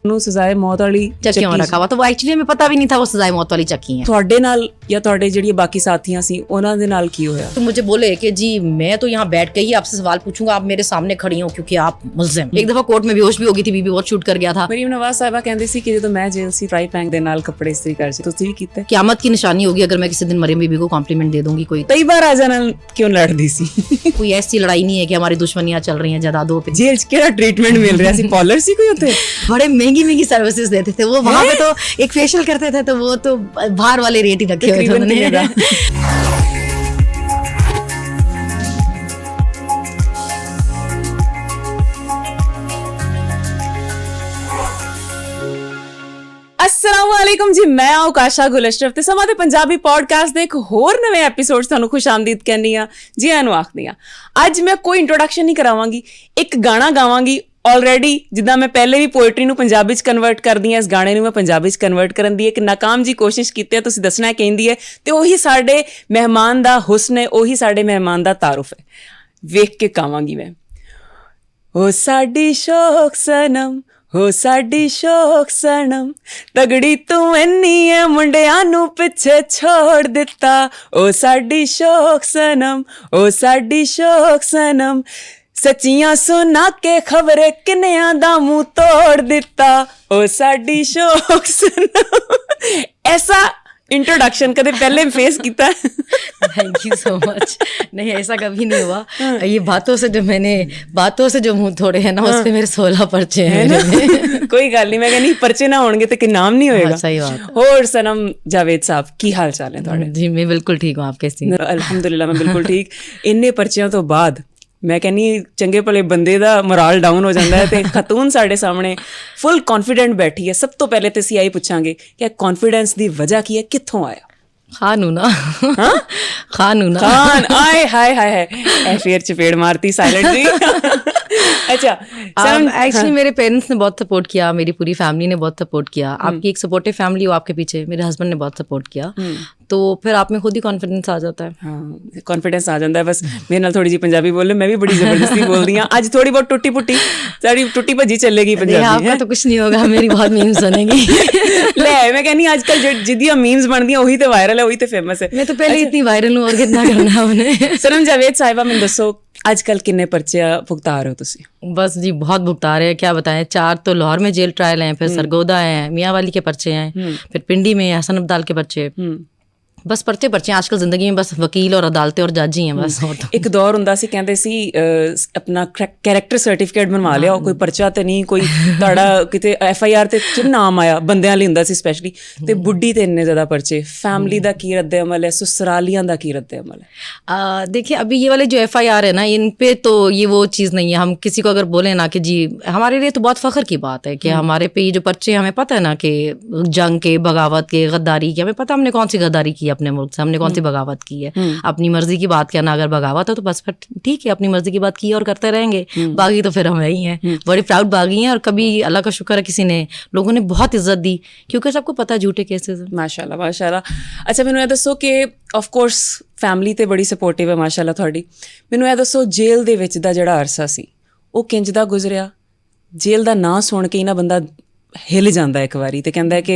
ਨੂੰ ਸਜ਼ਾਏ ਮੌਤ ਵਾਲੀ ਚੱਕੀਆਂ ਰੱਖਾ ਵਾ, ਤਾਂ ਉਹ ਐਕਚੁਅਲੀ ਹमें पता भी नहीं था वो सजाए मौत वाली चक्की है। ਤੁਹਾਡੇ ਨਾਲ ਜਾਂ ਤੁਹਾਡੇ ਜਿਹੜੀ ਬਾਕੀ ਸਾਥੀਆਂ ਸੀ ਉਹਨਾਂ ਦੇ ਨਾਲ ਕੀ ਹੋਇਆ? तो मुझे बोले कि जी मैं तो यहाँ बैठ के ही आपसे सवाल पूछूंगा, आप मेरे सामने खड़ी हो क्योंकि आप मुल्जिम। एक दफा कोर्ट में बेहोश भी हो गई थी, बीबी बहुत शूट कर गया था। ਮਰੀਮ ਨਵਾਜ਼ ਸਾਹਿਬਾ ਕਹਿੰਦੇ ਸੀ ਕਿ ਜਦੋਂ ਮੈਂ ਜੇਲ੍ਹ ਸੀ ਫਰਾਈ ਪੈਨ ਦੇ ਨਾਲ ਕੱਪੜੇ ਇਸਤਰੀ ਕਰ ਸੀ, ਤੁਸੀਂ ਵੀ ਕੀਤਾ? क़यामत की निशानी होगी अगर मैं किसी दिन मरियम बीबी को कॉम्प्लीमेंट दे दूंगी। कोई ਕਈ ਵਾਰ ਰਾਜਾ ਨਾਲ ਕਿਉਂ ਲੜਦੀ ਸੀ? कोई ऐसी लड़ाई नहीं है कि हमारी दुश्मनियां चल रही हैं जायदादों पे। ਜੇਲ੍ਹ 'ਚ ਕਿਹੜਾ ਟ੍ਰੀਟਮੈਂਟ ਮਿਲ ਰਿਹਾ ਸੀ? ਪॉलਰ ਸੀ ਕੋਈ ਉੱਥੇ? बड़े महंगी महंगी सर्विसेज देते थे वो वहाँ पे, तो एक फेशियल करते थे तो वो तो बाहर वाले रेट ही रखे हुए थे उन्होंने। अस्सलामुअलैकुम जी, मैं आकाशा गुल अशरफ ਤੇ ਸਮਾਂ ਦੇ ਪੰਜਾਬੀ ਪੋਡਕਾਸਟ ਦੇ ਇੱਕ ਹੋਰ ਨਵੇਂ ਐਪੀਸੋਡ ਤੁਹਾਨੂੰ ਖੁਸ਼ਾਮਦੀਦ ਕਹਿੰਦੀ ਆ ਜੀ, ਇਹਨੂੰ ਆਖਦੀ ਆ। ਅੱਜ ਮੈਂ ਕੋਈ ਇੰਟਰੋਡਕਸ਼ਨ ਨਹੀਂ ਕਰਾਵਾਂਗੀ, ਇੱਕ ਗਾਣਾ ਗਾਵਾਂਗੀ। ਆਲਰੇਡੀ ਜਿੱਦਾਂ ਮੈਂ ਪਹਿਲੇ ਵੀ ਪੋਇਟਰੀ ਨੂੰ ਪੰਜਾਬੀ 'ਚ ਕਨਵਰਟ ਕਰਦੀ ਹਾਂ, ਇਸ ਗਾਣੇ ਨੂੰ ਮੈਂ ਪੰਜਾਬੀ 'ਚ ਕਨਵਰਟ ਕਰਨ ਦੀ ਇੱਕ ਨਾਕਾਮ ਜੀ ਕੋਸ਼ਿਸ਼ ਕੀਤੀ ਹੈ। ਤੁਸੀਂ ਦੱਸਣਾ ਕਹਿੰਦੀ ਹੈ, ਤੇ ਉਹੀ ਸਾਡੇ ਮਹਿਮਾਨ ਦਾ ਹੁਸਨ ਹੈ, ਉਹੀ ਸਾਡੇ ਮਹਿਮਾਨ ਦਾ ਤਾਰੁਫ ਹੈ। ਵੇਖ ਕੇ ਗਾਵਾਂਗੀ ਮੈਂ। ਓ ਸਾਡੀ ਸ਼ੌਕ ਸਨਮ, ਹੋ ਸਾਡੀ ਸ਼ੌਕ ਸਨਮ, ਤਗੜੀ ਤੂੰ ਇੰਨੀ ਐ ਮੁੰਡਿਆਂ ਨੂੰ ਪਿੱਛੇ ਛੋੜ ਦਿੱਤਾ। ਓ ਸਾਡੀ ਸ਼ੌਕ ਸਨਮ, ਓ ਸਾਡੀ ਸ਼ੌਕ ਸਨਮ, ਸੱਚੀਆਂ ਸੁਣਾ ਕੇ ਖਬਰੇ ਕਿੰਨਿਆਂ ਦਾ ਮੂੰਹ ਤੋੜ ਦਿੱਤਾ। ਓ ਸਾਡੀ ਸ਼ੌਕ ਸਨਮ। ਐਸਾ इंट्रोडक्शन कदे पहले फेस किया? Thank you so much. नहीं, ऐसा कभी नहीं हुआ। ये बातों से जो मुंह थोड़े हैं ना, उस पे मेरे 16 पर्चे हैं ना। कोई गल नहीं, मैं कहनी पर्चे ना होंगे तो कि नाम नहीं होएगा। सही बात। और सनम जावेद साहब की हाल चाल है तुहाडे? जी मैं बिल्कुल ठीक हूँ, आप कैसी? अल्हम्दुलिल्लाह मैं बिल्कुल ठीक। इन्ने पर्चियां तो बाद ਮੈਂ ਕਹਿੰਦੀ ਚੰਗੇ ਭਲੇ ਬੰਦੇ ਦਾ ਮੋਰਲ ਡਾਊਨ ਹੋ ਜਾਂਦਾ ਹੈ, ਤੇ ਖਤੂਨ ਸਾਡੇ ਸਾਹਮਣੇ ਫੁੱਲ ਕੌਨਫੀਡੈਂਟ ਬੈਠੀ ਹੈ। ਸਭ ਤੋਂ ਪਹਿਲੇ ਤੇ ਅਸੀਂ ਆਹੀ ਪੁੱਛਾਂਗੇ ਕਿ ਕੌਨਫੀਡੈਂਸ ਦੀ ਵਜ੍ਹਾ ਕੀ ਹੈ, ਕਿੱਥੋਂ ਆਇਆ? ਖਾਨੂਨਾ। ਹਾਂ ਖਾਨੂਨਾ ਖਾਨ ਆਏ ਹਾਏ ਹਾਏ ਹਾਏ, ਇਹ ਫੇਰ ਚਪੇੜ ਮਾਰਤੀ ਸਾਇਲੈਂਟ जी। अच्छा, एक्चुअली मेरे पेरेंट्स ने बहुत सपोर्ट किया, मेरी पूरी फैमिली ने बहुत सपोर्ट किया। आपकी एक सपोर्टिव फैमिली हो आपके पीछे, मेरे हस्बैंड ने बहुत सपोर्ट किया, तो फिर आप में खुद ही कॉन्फिडेंस आ जाता है। हाँ, कॉन्फिडेंस आ जाता है। बस मेरे नाल थोड़ी जी पंजाबी बोल, मैं भी बड़ी जबरदस्ती बोल दी हाँ। आज थोड़ी बहुत टुट्टी पुट्टी सारी टुट्टी भजी चलेगी पंजाबी। आपका तो कुछ नहीं होगा, मेरी बहुत मीम्स बनेगी। ले मैं कहनी आजकल जिद्दियां मीम्स बन दी, वही तो वायरल है, वही तो फेमस है। मैं तो पहले इतनी वायरल हूँ और कितना करना है उन्हें। सनम जावेद साहिबा, मैं दसो आजकल किन्ने पर्चे भुगता रहे हो तुसी? बस जी बहुत भुगता रहे हैं, क्या बताएं। 4 तो लाहौर में जेल ट्रायल हैं, फिर सरगोदा हैं, मियाँ वाली के पर्चे हैं, फिर पिंडी में हसन अब्दाल के पर्चे। बस पर्चे पर्चे आजकल जिंदगी में, बस वकील और अदालतें और जज ही हैं बस। और तो एक दौर हुंदा सी कहंदे सी अपना कैरेक्टर सर्टिफिकेट बनवा लिया, कोई पर्चा ते नहीं, कोई तुहाडा किते FIR ते च नाम आया, बंदियां ਲਈ ਹੁੰਦਾ ਸੀ स्पेशली, ते बुड्ढी ते इन्ने ज़्यादा पर्चे। फैमिली दा की रद्द अमल है, ससुरालियां दा की रद्द अमल है? देखिए अभी ये वाले जो FIR है ना, इन पे तो ये वो चीज़ नहीं है। हम किसी को अगर बोले ना कि जी, हमारे लिए तो बहुत फ़ख्र की बात है कि हमारे पे ये जो पर्चे, हमें पता है ना कि जंग के, बगावत के, गद्दारी के, हमें पता हमने कौन सी गद्दारी की अपने मुल्क से, हमने कौन सी बगावत की है। अपनी मर्जी की बात करना, अगर बगावत है तो बस फिर ठीक है, अपनी मर्जी की बात की और करते रहेंगे। बागी तो फिर हम ही हैं, बड़ी प्राउड बागी हैं। और कभी अल्लाह का शुक्र है किसी ने, लोगों ने बहुत इज्जत दी, क्योंकि सबको पता है झूठे केसेस। माशाल्लाह माशाल्लाह। अच्छा मैनू ये दसो कि ऑफ कोर्स फैमिली तो बड़ी सपोर्टिव है माशाल्लाह तुहाडी। मैनू ये दसो जेल दे विच दा जिहड़ा अरसा सी वो किंज दा गुजरिया? जेल दा नां सुन के ही ना बंदा हिल ਜਾਂਦਾ ਇੱਕ ਵਾਰੀ, ਤੇ ਕਹਿੰਦਾ ਕਿ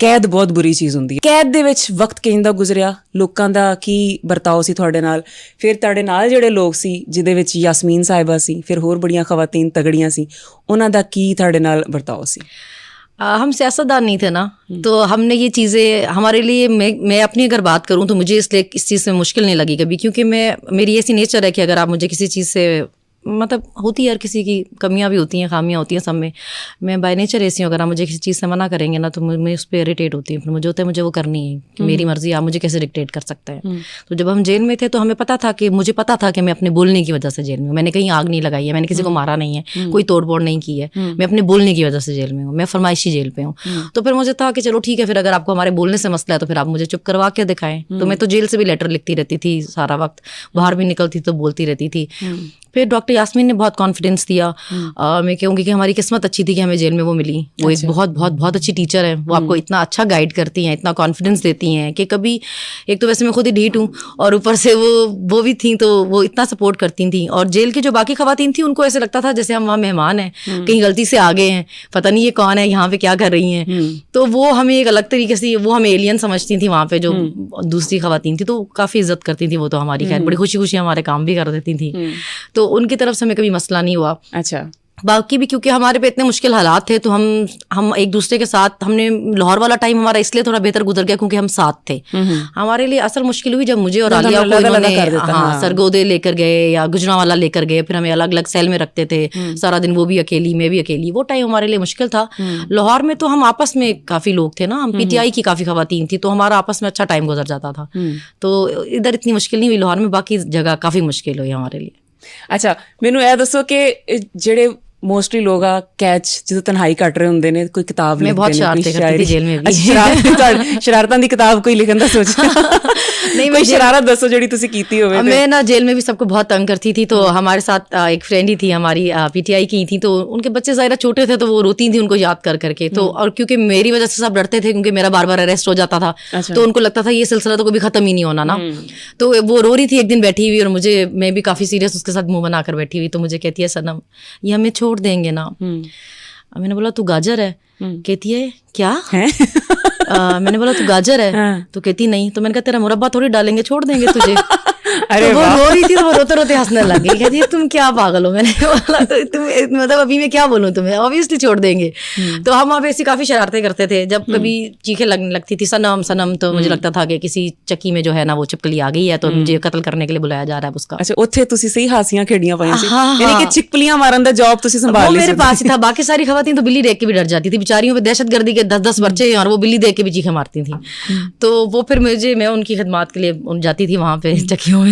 ਕੈਦ ਬਹੁਤ ਬੁਰੀ ਚੀਜ਼ ਹੁੰਦੀ ਹੈ। ਕੈਦ ਦੇ ਵਿੱਚ ਵਕਤ ਕਿੰਜ ਦਾ ਗੁਜ਼ਰਿਆ? ਲੋਕਾਂ ਦਾ ਕੀ ਵਰਤਾਓ ਸੀ ਤੁਹਾਡੇ ਨਾਲ? ਫਿਰ ਤੁਹਾਡੇ ਨਾਲ ਜਿਹੜੇ ਲੋਕ ਸੀ, ਜਿਹਦੇ ਵਿੱਚ ਯਾਸਮੀਨ ਸਾਹਿਬਾ ਸੀ, ਫਿਰ ਹੋਰ ਬੜੀਆਂ ਖਵਾਤੀਨ ਤਗੜੀਆਂ ਸੀ, ਉਹਨਾਂ ਦਾ ਕੀ ਤੁਹਾਡੇ ਨਾਲ ਵਰਤਾਓ ਸੀ? हम सियासतदान नहीं थे ना, तो हमने ये चीज़ें हमारे लिए, मैं अपनी अगर बात करूँ तो मुझे इसलिए इस चीज़ से मुश्किल नहीं लगी कभी, क्योंकि मेरी ऐसी नेचर है कि अगर आप मुझे किसी चीज़ से, मतलब होती है हर किसी की कमियां भी होती हैं, खामियां होती हैं सब में। मैं बाय नेचर ऐसी हूँ, अगर आप मुझे किसी चीज़ से मना करेंगे ना तो मैं उस पर इरिटेट होती हूँ। फिर मुझे होता है मुझे वो करनी है, कि मेरी मर्जी, आप मुझे कैसे डिक्टेट कर सकते हैं। तो जब हम जेल में थे तो हमें पता था कि, मुझे पता था कि मैं अपने बोलने की वजह से जेल में हूँ। मैंने कहीं आग नहीं लगाई है, मैंने किसी को मारा नहीं है, कोई तोड़ फोड़ नहीं की है, मैं अपने बोलने की वजह से जेल में हूँ, मैं फरमाइशी जेल पे हूँ। तो फिर मुझे था कि चलो ठीक है, फिर अगर आपको हमारे बोलने से मसला है तो फिर आप मुझे चुप करवा के दिखाएं। तो मैं तो जेल से भी लेटर लिखती रहती थी सारा वक्त, बाहर भी निकलती तो बोलती रहती थी। फिर डॉक्टर पे यास्मीन ने बहुत कॉन्फिडेंस दिया। मैं कहूँगी कि हमारी किस्मत अच्छी थी कि हमें जेल में वो मिली। वो एक बहुत बहुत बहुत अच्छी टीचर है, वो आपको इतना अच्छा गाइड करती हैं, इतना कॉन्फिडेंस देती हैं कि कभी, एक तो वैसे मैं खुद ही ढीठ हूँ और ऊपर से वो भी थी, तो वो इतना सपोर्ट करती थी। और जेल की जो बाकी खवातीन थी उनको ऐसे लगता था जैसे हम वहाँ मेहमान हैं, कहीं गलती से आ गए हैं, पता नहीं ये कौन है, यहाँ पे क्या कर रही हैं। तो वो हमें एक अलग तरीके से, वो हमें एलियन समझती थी वहाँ पे जो दूसरी खवातीन थी, तो काफ़ी इज्जत करती थी वो तो हमारी। खैर बड़ी खुशी खुशी हमारे काम भी कर देती थी, तो उनकी तरफ से हमें कभी मसला नहीं हुआ। अच्छा। बाकी भी क्योंकि हमारे पे इतने मुश्किल हालात थे, तो हम एक दूसरे के साथ, हमने लाहौर वाला टाइम हमारा इसलिए थोड़ा बेहतर गुजर गया क्योंकि हम साथ थे। हमारे लिए असल मुश्किल हुई जब मुझे और आलिया को इन्होंने सरगोदे लेकर गए या गुजरांवाला लेकर गए, फिर हमें अलग अलग सेल में रखते थे सारा दिन, वो भी अकेली मैं भी अकेली। वो टाइम हमारे लिए मुश्किल था। लाहौर में तो हम आपस में काफ़ी लोग थे ना, हम PTI की काफ़ी खवातीन थी, तो हमारा आपस में अच्छा टाइम गुजर जाता था। तो इधर इतनी मुश्किल नहीं हुई लाहौर में, बाकी जगह काफ़ी मुश्किल हुई हमारे लिए। ਅੱਛਾ, ਮੈਨੂੰ ਇਹ ਦੱਸੋ ਕਿ ਜਿਹੜੇ ਮੋਸਟਲੀ ਲੋਕ ਆ ਕੈਚ ਜਦੋਂ ਤਨਹਾਈ ਕੱਟ ਰਹੇ ਹੁੰਦੇ ਨੇ, ਕੋਈ ਕਿਤਾਬ ਲਿਖਦੇ ਨੇ, ਬਹੁਤ ਸ਼ਰਾਰਤਾਂ ਕਰਤੀ ਥੀ ਜੇਲ ਮੇਂ ਵੀ। ਸ਼ਰਾਰਤਾਂ ਦੀ ਕਿਤਾਬ ਕੋਈ ਲਿਖਣ ਦਾ ਸੋਚਿਆ नहीं? कोई शरारत दसो ਜਿਹੜੀ ਤੁਸੀਂ ਕੀਤੀ ਹੋਵੇ। मैं ना जेल में भी सबको बहुत तंग करती थी, तो हमारे साथ एक फ्रेंड ही थी हमारी, PTI की थी, तो उनके बच्चे ज़ाहिर छोटे थे, तो वो रोती थी उनको याद कर करके। तो और क्योंकि मेरी वजह से सब डरते थे क्योंकि मेरा बार बार अरेस्ट हो जाता था, तो उनको लगता था ये सिलसिला तो कभी ख़त्म ही नहीं होना ना। तो वो रो रही थी एक दिन बैठी हुई, और मैं भी काफ़ी सीरियस उसके साथ मुँह बनाकर बैठी हुई, तो मुझे कहती है सनम ये हमें छोड़ देंगे ना। मैंने बोला तू गाजर है? कहती है क्या है? मैंने बोला तू गाजर है? तो कहती नहीं। तो मैंने कहा तेरा मुरब्बा थोड़ी डालेंगे, छोड़ देंगे तुझे। अरे तो वो रो रही थी, तो वो रोते रोते हंसने लगी, कहती है तुम क्या पागल हो। मैंने बोला तो तुम मतलब अभी मैं क्या बोलूँ तुम्हें, ऑब्वियसली छोड़ देंगे। तो हम वहाँ पे ऐसी काफ़ी शरारतें करते थे। जब कभी चीखें लगने लगती थी सनम सनम, तो मुझे लगता था कि किसी चक्की में जो है ना वो छिपकली आ गई है, तो मुझे कत्ल करने के लिए बुलाया जा रहा है उसका। अच्छा, ਉੱਥੇ ਤੁਸੀਂ ਸਹੀ ਹਾਸੀਆਂ ਖੇਡੀਆਂ ਪਈਆਂ ਸੀ, यानी कि छिपकलियां मारन दा जॉब ਤੁਸੀਂ संभाल ली। मेरे पास ही था। बाकी सारी खवातीन तो बिल्ली देख के भी डर जाती थी, बेचारियों पे दहशतगर्दी के 10-10 पर्चे, और वो बिल्ली देख के भी चीखें मारती थी। तो वो फिर मैं उनकी खिदमत के लिए जाती थी वहाँ पे चक्कियों में।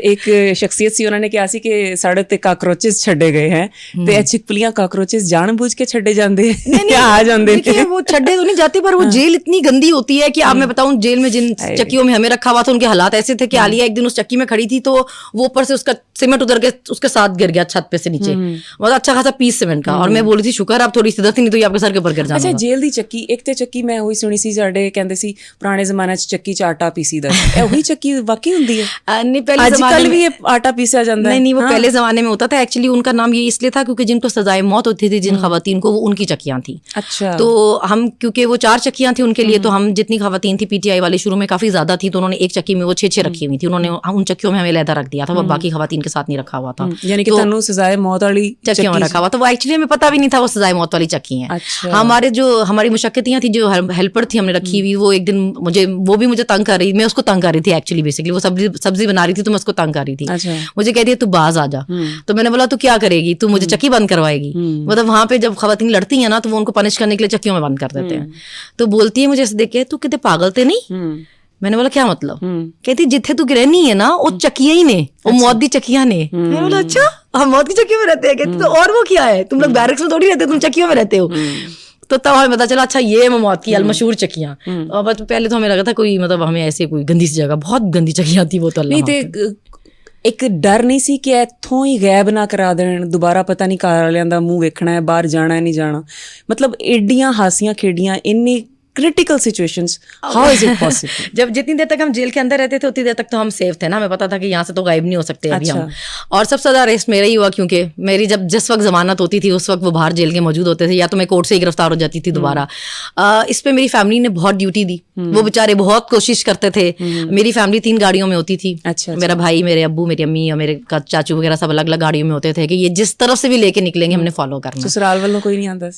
ਇੱਕ ਸ਼ਖਸੀਅਤ ਸੀ, ਉਹਨਾਂ ਨੇ ਕਿਹਾ ਸੀ ਕਿ ਸਾਡੇ ਤੇ ਕਾਕਰੋਚਸ ਛੱਡੇ ਗਏ ਹੈ, ਤੇ ਇਹ छिपकलियां काकरोचेस जानबूझ के छड्डे जाते हैं या आ जाते हैं? वो छड्डे तो नहीं जाती, पर वो जेल इतनी गंदी होती है कि आप मैं बताऊं, जेल में जिन चक्कियों में हमें रखा हुआ था उनके हालात ऐसे थे कि आलिया एक दिन उस चक्की में खड़ी थी, तो वो ऊपर से उसका सीमेंट उतर के उसके साथ गिर गया छत पे से नीचे, मतलब अच्छा खासा पीस सीमेंट का। और मैं बोली थी शुक्र आप थोड़ी सीधा थी, नहीं तो ये आपके सर के ऊपर गिर जाना। अच्छा, जेल ਦੀ ਚੱਕੀ, ਇੱਕ ਤੇ ਚੱਕੀ ਮੈਂ ਉਹੀ ਸੁਣੀ ਸੀ, ਸਾਡੇ ਕਹਿੰਦੇ ਸੀ ਪੁਰਾਣੇ ਜ਼ਮਾਨੇ 'ਚ ਚੱਕੀ 'ਚ ਆਟਾ ਪੀਸੀਦਾ, ਇਹ ਉਹੀ ਚੱਕੀ ਵਾਕਈ ਹੁੰਦੀ है? नहीं, पहले आजकल भी ये आटा पीसा जाता है? नहीं, वो पहले जमाने में होता था। एक्चुअली उनका नाम ये इसलिए था क्योंकि जिनको सजाए मौत होती थी, जिन खवातीन को, वो उनकी चक्कियां थी। अच्छा। तो हम क्योंकि वो 4 चक्कियां थी उनके लिए, तो हम जितनी खवातीन थी PTI वाली शुरू में काफी ज्यादा थी, तो उन्होंने एक चक्की में वो 6 रखी हुई थी, उन्होंने उन चक्कियों में हमें लहदा रख दिया था, वो बाकी खवातीन के साथ नहीं रखा हुआ था। यानी कि तन्नू सजाए मौत वाली चक्कियों में रखा हुआ था। वो एक्चुअली हमें पता भी नहीं था वो सजाए मौत वाली चक्की है। हमारे जो हमारी मुशक्कतियां थी, जो हेल्पर थी हमने रखी हुई, वो एक दिन वो भी मुझे तंग कर रही, मैं उसको तंग कर रही थी एक्चुअली। बेसिकली वो सब्जी बना रही थी, तो मैं उसको तंग कर रही थी। मुझे कहती है तू बाज आ जा। तो मैंने बोला तू क्या करेगी, तू मुझे चक्की बंद करवाएगी? मतलब वहां पे जब खवातीन लड़ती है ना, तो वो उनको पनिश करने के लिए चक्कियों में बंद कर देते हैं। तो बोलती है मुझे ऐसे देख के, तू कितने पागल थे नहीं? मैंने बोला क्या मतलब? कहती जिथे तू रहनी है ना वो चक्कियां ही ने, वो मौत दी चक्कियां ने। मैंने बोला अच्छा हम मौत की चक्कियों में रहते हैं? कहती तो और वो क्या है, तुम लोग बैरक्स में थोड़ी रहते, तुम चक्कियों में रहते हो। तो तब हमें पता चला अच्छा ये मौत की अलमशहूर चक्कियां। और पहले तो हमें लगा था कोई मतलब हमें ऐसे कोई गंदी सी जगह, बहुत गंदी चक्कियां थी वो तो। नहीं, ਇੱਕ ਡਰ ਨਹੀਂ ਸੀ ਕਿ ਇੱਥੋਂ ਹੀ ਗਾਇਬ ਨਾ ਕਰਾ ਦੇਣ, ਦੁਬਾਰਾ ਪਤਾ ਨਹੀਂ ਘਰ ਵਾਲਿਆਂ ਦਾ ਮੂੰਹ ਵੇਖਣਾ ਹੈ, ਬਾਹਰ ਜਾਣਾ ਨਹੀਂ ਜਾਣਾ, ਮਤਲਬ ਏਡੀਆਂ ਹਾਸੀਆਂ ਖੇਡੀਆਂ, ਇੰਨੀ critical situations, how is it possible? जब जितनी देर तक हम जेल के अंदर रहते थे उतनी देर तक तो हम सेफ थे ना, हमें पता था कि यहाँ से तो गायब नहीं हो सकते अभी हम। और सबसे ज़्यादा अरेस्ट मेरा ही हुआ क्योंकि मेरी जब जिस वक्त जमानत होती थी उस वक्त वो बाहर जेल के मौजूद होते थे, या तो मैं कोर्ट से ही गिरफ्तार हो जाती थी दोबारा। इस पे मेरी फैमिली ने बहुत ड्यूटी दी, वो बेचारे बहुत कोशिश करते थे। मेरी फैमिली 3 गाड़ियों में होती थी। मेरा भाई, मेरे अब्बू, मेरी अम्मी और मेरे चाचू वगैरह सब अलग अलग गाड़ियों में होते थे कि ये जिस तरफ से भी लेके निकलेंगे हमने फॉलो करना। ससुराल वालों कोई नहीं आता?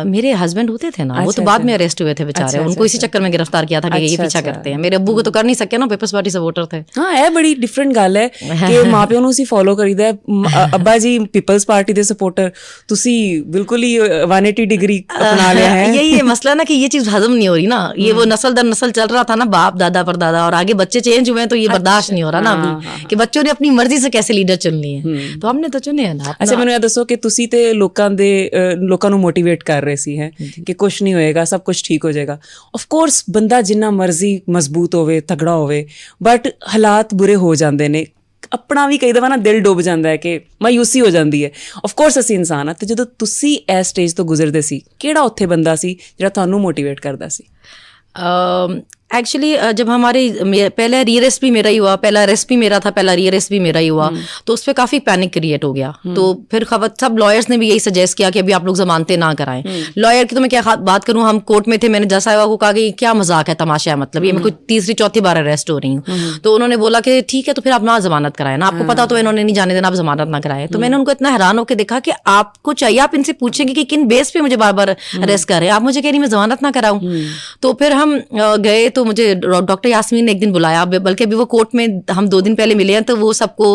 मेरे हस्बैंड होते थे ना, वो तो बाद में अरेस्ट हुए थे बेचारे, उनको इसी चक्कर में गिरफ्तार किया था कि ये पीछा करते हैं। मेरे अब्बू को तो कर नहीं सके ना, पीपल्स पार्टी सपोर्टर थे। हाँ, ਇਹ ਬੜੀ ਡਿਫਰੈਂਟ ਗੱਲ ਹੈ ਕਿ ਮਾਪਿਆਂ ਨੂੰ ਅਸੀਂ ਫੋਲੋ ਕਰੀਦਾ ਹੈ। ਅੱਬਾ ਜੀ ਪੀਪਲਸ ਪਾर्टी ਦੇ ਸਪੋਰਟਰ, ਤੁਸੀਂ ਬਿਲकुल ही 180 डिग्री अपना लिया है। यही है मसला ना कि ये चीज हजम नहीं हो रही ना, ये वो नस्ल दर नस्ल चल रहा था ना, बाप दादा पर दादा, और आगे बच्चे चेंज हुए हैं, तो ये बर्दाश्त नहीं हो रहा ना अभी कि बच्चों ने अपनी मर्जी से कैसे लीडर चुननी है, तो हमने तो चुने है ना। अच्छा, ਮੈਨੂੰ ਇਹ ਦੱਸੋ ਕਿ ਤੁਸੀਂ ਤੇ ਲੋਕਾਂ ਨੂੰ ਮੋਟੀਵੇਟ ਕਰ ਰਹੇ ਸੀ ਹੈ ਕਿ ਕੁਛ ਨਹੀਂ ਹੋਏਗਾ, ਸਭ ਕੁਛ ਠੀਕ ਹੋ ਜਾਏਗਾ। ਆਫ ਕੋਰਸ ਬੰਦਾ ਜਿੰਨਾ ਮਰਜ਼ੀ ਮਜ਼ਬੂਤ ਹੋਵੇ, ਤਗੜਾ ਹੋਵੇ, ਬਟ ਹਾਲਾਤ ਬੁਰੇ ਹੋ ਜਾਂਦੇ ਨੇ। ਆਪਣਾ ਵੀ ਕਈ ਦਫਾ ਨਾ ਦਿਲ ਡੁੱਬ ਜਾਂਦਾ ਹੈ ਕਿ ਮਾਯੂਸੀ ਹੋ ਜਾਂਦੀ ਹੈ। ਆਫ ਕੋਰਸ ਅਸੀਂ ਇਨਸਾਨ ਆ, ਤੇ ਜਦੋਂ ਤੁਸੀਂ ਇਸ ਸਟੇਜ ਤੋਂ ਗੁਜ਼ਰਦੇ ਸੀ, ਕਿਹੜਾ ਉੱਥੇ ਬੰਦਾ ਸੀ ਜਿਹੜਾ ਤੁਹਾਨੂੰ ਮੋਟੀਵੇਟ ਕਰਦਾ ਸੀ? एक्चुअली जब हमारे पहले रीअरेस्ट भी मेरा ही हुआ, पहला अरेस्ट भी मेरा था, पहला रीअरेस्ट भी मेरा ही हुआ, तो उस पर काफ़ी पैनिक क्रिएट हो गया। तो फिर सब लॉयर्स ने भी यही सजेस्ट किया कि अभी आप लोग जमानतें ना कराएं। लॉयर की तो मैं क्या बात करूं, हम कोर्ट में थे, मैंने जज साहिबा को कहा कि क्या मजाक है, तमाशा है, मतलब ये मैं कोई तीसरी चौथी बार अरेस्ट हो रही हूँ। तो उन्होंने बोला कि ठीक है तो फिर आप ना जमानत कराएं ना, आपको पता तो इन्होंने नहीं जाने देना, आप जमानत ना कराएं। तो मैंने उनको इतना हैरान होकर देखा कि आपको चाहिए, आप इनसे पूछेंगे कि किन बेस पे मुझे बार बार अरेस्ट कर रहे हैं, आप मुझे कह रही मैं जमानत ना कराऊं। तो फिर हम गए, तो मुझे डॉक्टर यास्मीन ने एक दिन बुलाया, बल्कि अभी वो कोर्ट में हम 2 दिन पहले मिले हैं, तो वो सबको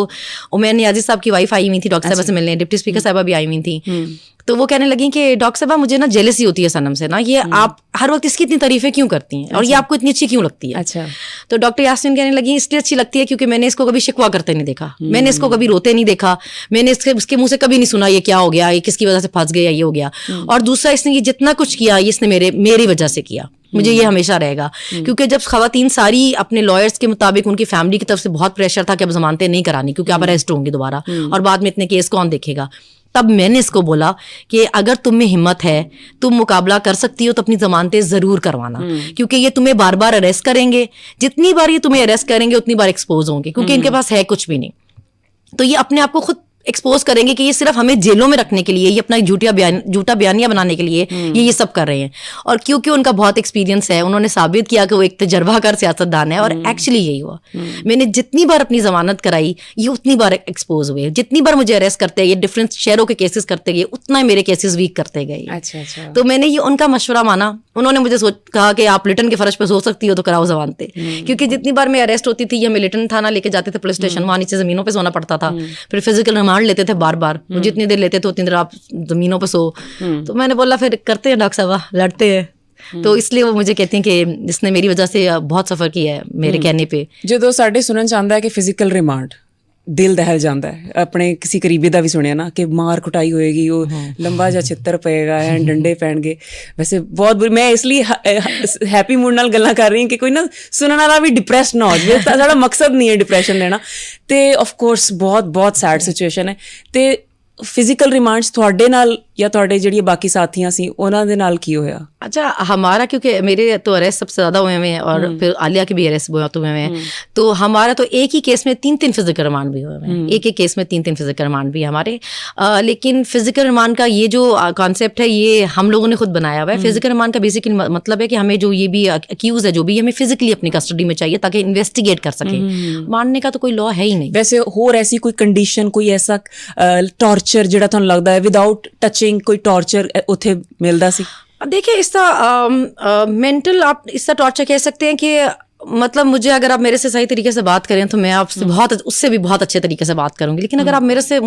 उमैर नियाजी साहब की वाइफ आई हुई थी डॉक्टर साहबा से मिलने, डिप्टी स्पीकर साहबा भी आई हुई थी। तो वो कहने लगी कि डॉक्टर साहबा मुझे ना जेलसी होती है सनम से ना, ये आप हर वक्त इसकी इतनी तारीफें क्यों करती हैं और ये आपको इतनी अच्छी क्यों लगती है? अच्छा। तो डॉक्टर यास्मीन कहने लगी इसलिए अच्छी लगती है क्योंकि मैंने इसको कभी शिकवा करते नहीं देखा, मैंने इसको कभी रोते नहीं देखा, मैंने इसके मुंह से कभी नहीं सुना ये क्या हो गया, ये किसकी वजह से फंस गया, ये हो गया। और दूसरा, इसने ये जितना कुछ किया ये इसने मेरी वजह से किया, मुझे ये हमेशा रहेगा। क्योंकि जब खवातीन सारी अपने लॉयर्स के मुताबिक, उनकी फैमिली की तरफ से बहुत प्रेशर था कि अब जमानतें नहीं करानी क्योंकि आप अरेस्ट होंगे दोबारा और बाद में इतने केस कौन देखेगा, तब मैंने इसको बोला कि अगर तुम में हिम्मत है, तुम मुकाबला कर सकती हो, तो अपनी जमानतें जरूर करवाना, क्योंकि ये तुम्हें बार बार अरेस्ट करेंगे, जितनी बार ये तुम्हें अरेस्ट करेंगे उतनी बार एक्सपोज होंगे, क्योंकि इनके पास है कुछ भी नहीं। तो ये अपने आप को खुद एक्सपोज करेंगे कि ये सिर्फ हमें जेलों में रखने के लिए, ये अपना झूठा बयानिया बनाने के लिए ये सब कर रहे हैं। और क्योंकि उनका बहुत एक्सपीरियंस है, उन्होंने साबित किया कि वो एक तजर्बाकार सियासतदान है, और एक्चुअली यही हुआ। मैंने जितनी बार अपनी जमानत कराई ये उतनी बार एक्सपोज हुए, जितनी बार मुझे अरेस्ट करते गए, डिफरेंट शहरों के केसेस करते गए, उतना ही मेरे केसेस वीक करते गए। अच्छा। तो मैंने ये उनका मशवरा माना, उन्होंने मुझे कहा कि आप लिटन के फर्श पर सो सकती हो तो कराओ जमानतें, क्योंकि जितनी बार मैं अरेस्ट होती थी, ये हमें लिटन थाना लेके जाते थे, पुलिस स्टेशन, वहाँ नीचे जमीनों पे सोना पड़ता था, फिर फिजिकल रिमांड लेते थे बार बार, जितनी देर लेते थे उतनी देर आप जमीनों पे सो। तो मैंने बोला फिर करते हैं डॉक्टर साहब, लड़ते हैं। तो इसलिए वो मुझे कहती हैं कि इसने मेरी वजह से बहुत सफर किया है मेरे कहने पे। ਜਦੋਂ ਸਾਡੇ ਸੁਣਨ ਚ ਆਉਂਦਾ ਹੈ ਕਿ ਫਿਜ਼ੀਕਲ ਰਿਮਾਂਡ, ਦਿਲ ਦਹਿਲ ਜਾਂਦਾ ਹੈ। ਆਪਣੇ ਕਿਸੇ ਕਰੀਬੀ ਦਾ ਵੀ ਸੁਣਿਆ ਨਾ ਕਿ ਮਾਰ ਕੁਟਾਈ ਹੋਏਗੀ, ਉਹ ਲੰਬਾ ਜਿਹਾ ਚਿੱਤਰ ਪਏਗਾ ਐਂਡ ਡੰਡੇ ਪੈਣਗੇ। ਵੈਸੇ ਬਹੁਤ ਬੁਰੀ, ਮੈਂ ਇਸ ਲਈ ਹੈਪੀ ਮੂਡ ਨਾਲ ਗੱਲਾਂ ਕਰ ਰਹੀ ਹਾਂ ਕਿ ਕੋਈ ਨਾ ਸੁਣਨ ਵਾਲਾ ਵੀ ਡਿਪਰੈਸ ਨਾ ਹੋ ਜਾਵੇ। ਸਾਡਾ ਮਕਸਦ ਨਹੀਂ ਹੈ ਡਿਪਰੈਸ਼ਨ ਲੈਣਾ, ਤੇ ਆਫ ਕੋਰਸ ਬਹੁਤ ਸੈਡ ਸਿਚੁਏਸ਼ਨ ਹੈ। ਤੇ ਫਿਜ਼ੀਕਲ ਰਿਮਾਂਡਸ ਤੁਹਾਡੇ ਨਾਲ ਜਾਂ ਤੁਹਾਡੇ ਜਿਹੜੀਆਂ ਬਾਕੀ ਸਾਥੀਆਂ ਸੀ ਉਹਨਾਂ ਦੇ ਨਾਲ ਕੀ ਹੋਇਆ? अच्छा, हमारा क्योंकि मेरे तो अरेस्ट सबसे ज़्यादा हुए हुए हैं, और फिर आलिया के भी अरेस्ट हुए हुए हैं, तो हमारा तो एक ही केस में 3 फिजिकल रिमांड भी हुए हैं, एक केस में 3 फिजिकल रिमांड भी हमारे। लेकिन फिजिकल रिमांड का ये जो कॉन्सेप्ट है ये हम लोगों ने खुद बनाया हुआ है। फिजिकल रिमांड का बेसिकली मतलब है कि हमें जो ये भी अक्यूज है, जो भी हमें फिजिकली अपनी कस्टडी में चाहिए ताकि इन्वेस्टिगेट कर सके। मानने का तो कोई लॉ है ही नहीं। वैसे होर ऐसी कोई कंडीशन, कोई ऐसा टॉर्चर ਜਿਹੜਾ ਤੁਹਾਨੂੰ ਲੱਗਦਾ ਹੈ ਵਿਦਆਊਟ ਟੱਚਿੰਗ ਕੋਈ ਟॉर्चर ਉੱਥੇ ਮਿਲਦਾ ਸੀ? देखिए, इसका मेंटल, आप इसका टॉर्चर कह सकते हैं कि मतलब मुझे अगर आप मेरे से सही तरीके से बात करें तो मैं आपसे उससे भी बहुत अच्छे तरीके से बात करूंगी, लेकिन अगर आप मेरे से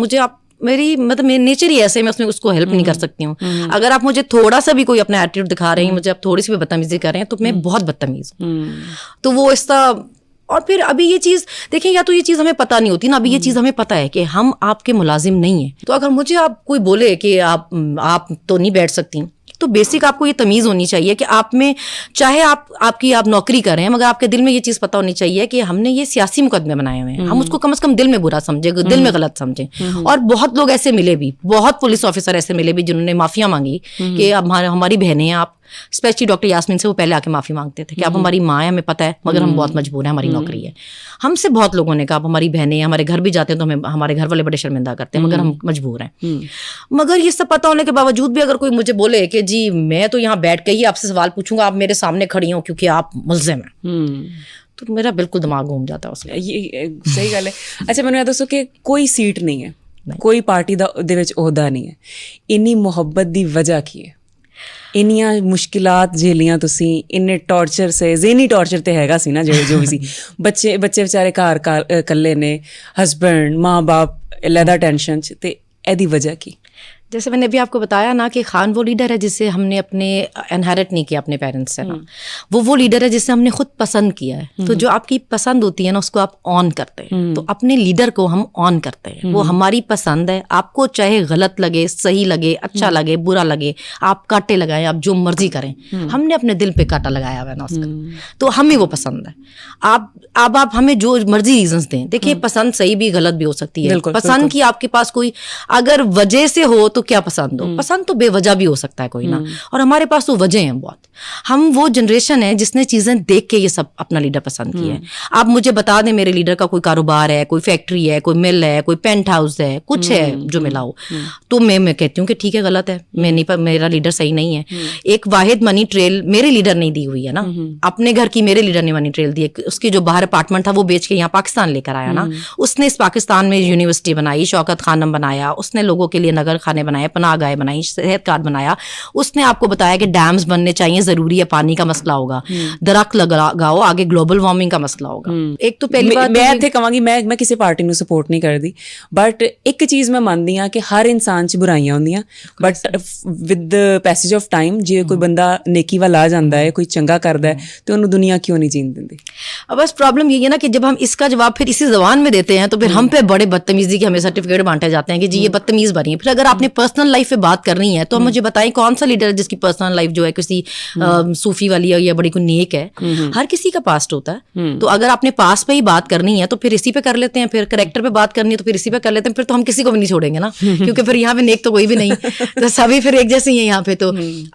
मेरी नेचर ही ऐसे, मैं उसको हेल्प नहीं कर सकती हूँ। अगर आप मुझे थोड़ा सा भी कोई अपना एटीट्यूड दिखा रहे हैं, मुझे आप थोड़ी सी भी बदतमीजी कर रहे हैं, तो मैं बहुत बदतमीज हूँ। तो वो इसका, और फिर अभी ये चीज़ देखिए, या तो ये चीज़ हमें पता नहीं होती ना, अभी ये चीज़ हमें पता है कि हम आपके मुलाजिम नहीं है, तो अगर मुझे आप कोई बोले कि आप तो नहीं बैठ सकती, तो बेसिक आपको ये तमीज़ होनी चाहिए कि आप में, चाहे आप नौकरी कर रहे हैं, मगर आपके दिल में ये चीज़ पता होनी चाहिए कि हमने ये सियासी मुकदमे बनाए हुए हैं, हम उसको कम से कम दिल में बुरा समझे, दिल में गलत समझे। और बहुत लोग ऐसे मिले भी, बहुत पुलिस ऑफिसर ऐसे मिले भी जिन्होंने माफ़िया मांगी कि हमारी बहनें हैं, आप स्पेशली डॉक्टर यास्मीन से वो पहले आके माफ़ी मांगते थे कि आप हमारी माँ है, हमें पता है, मगर हम बहुत मजबूर हैं, हमारी नौकरी है। हमसे बहुत लोगों ने कहा आप हमारी बहनें हैं, हमारे घर भी जाते हैं तो हमें हमारे घर वाले बड़े शर्मिंदा करते हैं, मगर हम मजबूर हैं। मगर ये सब पता होने के बावजूद भी अगर कोई मुझे बोले कि जी मैं तो यहाँ बैठ के ही आपसे सवाल पूछूंगा, आप मेरे सामने खड़ी हो क्योंकि आप मुल्ज़िम हैं, तो मेरा बिल्कुल दिमाग घूम जाता है उसका। ये सही गल है। अच्छा, मैंने दसो कि कोई सीट नहीं है, कोई पार्टी ਦੇ ਵਿੱਚ ਅਹੁਦਾ ਨਹੀਂ ਹੈ, ਇੰਨੀ ਮੁਹੱਬਤ ਦੀ ਵਜ੍ਹਾ ਕੀ ਹੈ? ਇੰਨੀਆਂ ਮੁਸ਼ਕਿਲਾਤ ਝੇਲੀਆਂ ਤੁਸੀਂ, ਇੰਨੇ ਟੌਰਚਰ ਸੇ, ਜ਼ਹਿਨੀ ਟੌਰਚਰ ਤੇ ਹੈਗਾ ਸੀ ਨਾ ਜੋ ਵੀ ਸੀ। ਬੱਚੇ ਵਿਚਾਰੇ ਘਰ ਇਕੱਲੇ ਨੇ, ਹਸਬੈਂਡ ਮਾਂ ਬਾਪ ਲੈਦਾ ਟੈਨਸ਼ਨ 'ਚ, ਤੇ ਇਹਦੀ ਵਜ੍ਹਾ ਕੀ? جیسے میں نے ابھی آپ کو بتایا نا کہ خان وہ لیڈر ہے جسے ہم نے اپنے انہیرٹ نہیں کیا اپنے پیرنٹس سے نا, وہ لیڈر ہے جسے ہم نے خود پسند کیا ہے. تو جو آپ کی پسند ہوتی ہے نا اس کو آپ آن کرتے ہیں, تو اپنے لیڈر کو ہم آن کرتے ہیں. وہ ہماری پسند ہے, آپ کو چاہے غلط لگے, صحیح لگے, اچھا لگے, برا لگے, آپ کاٹے لگائیں, آپ جو مرضی کریں, ہم نے اپنے دل پہ کاٹا لگایا ہوا ہے نا اس کا, تو ہمیں وہ پسند ہے. آپ ہمیں جو مرضی ریزنس دیں, دیکھیے پسند صحیح بھی غلط بھی ہو سکتی ہے. پسند کی آپ کے پاس کوئی اگر وجہ سے ہو تو کیا پسند ہو, پسند تو بے وجہ بھی ہو سکتا ہے کوئی نا, اور ہمارے پاس تو وجہ ہیں بہت. ہم وہ جنریشن ہے جس نے چیزیں دیکھ کے یہ سب اپنا لیڈر پسند کیا ہے. آپ مجھے بتا دیں میرے لیڈر کا کوئی کاروبار ہے, کوئی فیکٹری ہے, کوئی مل ہے, کوئی پینٹ ہاؤس ہے, کچھ ہے جو ملا ہو, تو میں کہتی ہوں کہ ٹھیک ہے غلط ہے, میرا لیڈر صحیح نہیں ہے. ایک واحد منی ٹریل میرے لیڈر نہیں دی ہوئی ہے نا, اپنے گھر کی میرے لیڈر نے منی ٹریل دی. اس کی جو باہر اپارٹمنٹ تھا وہ بیچ کے یہاں پاکستان لے کر آیا نا, اس نے اس پاکستان میں یونیورسٹی بنائی, شوکت خانم بنایا, اس نے لوگوں کے لیے نگر خانے بنائے, پناہ گاہیں بنائی, صحت کارڈ بنایا. اس نے آپ کو بتایا کہ ڈیمز بننے چاہیے, ضروری ہے, پانی کا مسئلہ ہوگا, درخت لگاؤ, آگے گلوبل وارمنگ کا مسئلہ ہوگا. ایک تو پہلی بات میں ਇੱਥੇ ਕਹਾਂਗੀ ਮੈਂ ਕਿਸੇ ਪਾਰਟੀ ਨੂੰ ਸਪੋਰਟ ਨਹੀਂ ਕਰਦੀ, ਬਟ ਇੱਕ ਚੀਜ਼ ਮੈਂ ਮੰਨਦੀ ਹਾਂ ਕਿ ਹਰ ਇਨਸਾਨ 'ਚ ਬੁਰਾਈਆਂ ਹੁੰਦੀਆਂ, but with the passage of time ਜੇ ਕੋਈ ਬੰਦਾ ਨੇਕੀ ਵੱਲ ਆ ਜਾਂਦਾ ਹੈ, ਕੋਈ ਚੰਗਾ ਕਰਦਾ ਹੈ, ਤੇ ਉਹਨੂੰ ਦੁਨੀਆ ਕਿਉਂ نہیں جین ਦਿੰਦੀ. بس پرابلم یہ ہے نا کہ جب ہم اس کا جواب پھر اسی زبان میں دیتے ہیں تو پھر ہم پہ بڑے بدتمیزی کے ہمیں سرٹیفکیٹ بانٹے جاتے ہیں کہ جی یہ بدتمیز بنی ہے. پھر اگر آپ نے پرسنل لائف پہ بات کرنی ہے تو مجھے بتائیں کون سا لیڈر ہے جس کی پرسنل لائف جو ہے کسی صوفی والی ہے یا بڑی کوئی نیک ہے. ہر کسی کا پاسٹ ہوتا ہے, تو اگر آپ نے پاس پہ ہی بات کرنی ہے تو پھر اسی پہ کر لیتے ہیں, پھر کریکٹر پہ بات کرنی ہے تو پھر اسی پہ کر لیتے ہیں. پھر تو ہم کسی کو بھی نہیں چھوڑیں گے نا, کیونکہ پھر یہاں پہ نیک تو کوئی بھی نہیں, تو سبھی پھر ایک جیسے ہی ہیں یہاں پہ. تو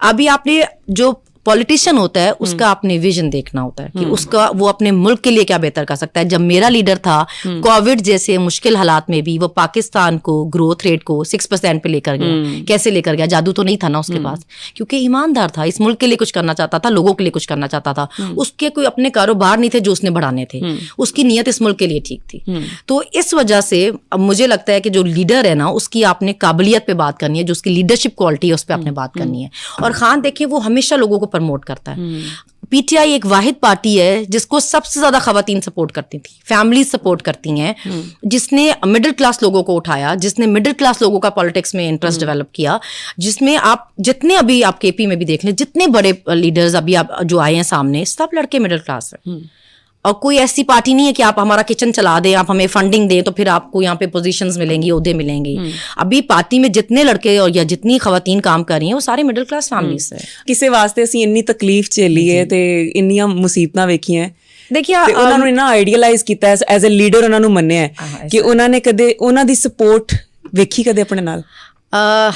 ابھی آپ نے جو پولیٹیشین ہوتا ہے اس کا اپنے ویژن دیکھنا ہوتا ہے کہ اس کا وہ اپنے ملک کے لیے کیا بہتر کر سکتا ہے. جب میرا لیڈر تھا کووڈ جیسے مشکل حالات میں بھی وہ پاکستان کو گروتھ ریٹ کو 6% پہ لے کر گیا. کیسے لے کر گیا؟ جادو تو نہیں تھا نا اس کے پاس, کیونکہ ایماندار تھا, اس ملک کے لیے کچھ کرنا چاہتا تھا, لوگوں کے لیے کچھ کرنا چاہتا تھا. اس کے کوئی اپنے کاروبار نہیں تھے جو اس نے بڑھانے تھے, اس کی نیت اس ملک کے لیے ٹھیک تھی. تو اس وجہ سے مجھے لگتا ہے کہ جو لیڈر ہے نا اس کی آپ نے قابلیت پہ بات کرنی ہے, جو اس کی لیڈرشپ کوالٹی ہے اس پہ آپ نے بات کرنی ہے. اور خان دیکھیں وہ ہمیشہ لوگوں کو پروموٹ کرتا ہے. پی ٹی آئی ایک واحد پارٹی ہے جس کو سب سے زیادہ خواتین سپورٹ کرتی تھی, فیملیز سپورٹ کرتی ہیں, جس نے مڈل کلاس لوگوں کو اٹھایا, جس نے مڈل کلاس لوگوں کا پالیٹکس میں انٹرسٹ ڈیولپ کیا, جس میں آپ جتنے ابھی آپ کے پی میں بھی دیکھ لیں جتنے بڑے لیڈرز ابھی آپ جو آئے ہیں سامنے سب لڑکے مڈل کلاس ہیں. اور کوئی ایسی پارٹی نہیں ہے کہ آپ ہمارا کچن چلا دیں, آپ ہمیں فنڈنگ دیں تو پھر آپ کو یہاں پہ پوزیشنز ملیں گی, عہدے ملیں گی. ابھی پارٹی میں جتنے لڑکے اور یا جتنی خواتین کام کر رہی ہیں وہ سارے مڈل کلاس فیملیز سے. ਕਿਸੇ ਵਾਸਤੇ ਅਸੀਂ ਇੰਨੀ ਤਕਲੀਫ ਝੇਲੀ ਹੈ ਤੇ ਇੰਨੀਆਂ ਮੁਸੀਬਤਾਂ ਵੇਖੀਆਂ, ਦੇਖिए ਉਹਨਾਂ ਨੂੰ ਇੰਨਾ ਆਈਡੀਅਲਾਈਜ਼ ਕੀਤਾ ਐਜ਼ ਅ ਲੀਡਰ, ਉਹਨਾਂ ਨੂੰ ਮੰਨਿਆ ਕਿ ਉਹਨਾਂ ਨੇ ਕਦੇ ਉਹਨਾਂ ਦੀ ਸਪੋਰਟ ਵੇਖੀ ਕਦੇ ਆਪਣੇ ਨਾਲ.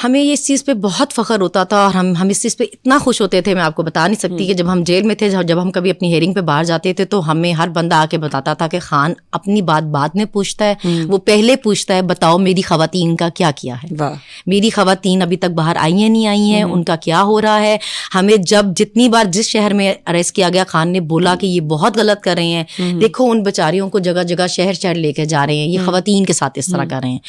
ہمیں یہ اس چیز پہ بہت فخر ہوتا تھا اور ہم اس چیز پہ اتنا خوش ہوتے تھے, میں آپ کو بتا نہیں سکتی کہ جب ہم جیل میں تھے, جب ہم کبھی اپنی ہیئرنگ پہ باہر جاتے تھے تو ہمیں ہر بندہ آ کے بتاتا تھا کہ خان اپنی بات بعد میں پوچھتا ہے, وہ پہلے پوچھتا ہے بتاؤ میری خواتین کا کیا کیا ہے, میری خواتین ابھی تک باہر آئی ہیں نہیں آئی ہیں, ان کا کیا ہو رہا ہے. ہمیں جتنی بار جس شہر میں اریسٹ کیا گیا خان نے بولا کہ یہ بہت غلط کر رہے ہیں, دیکھو ان بیچاریوں کو جگہ جگہ شہر لے کے جا رہے ہیں, یہ خواتین کے ساتھ اس طرح کر رہے ہیں.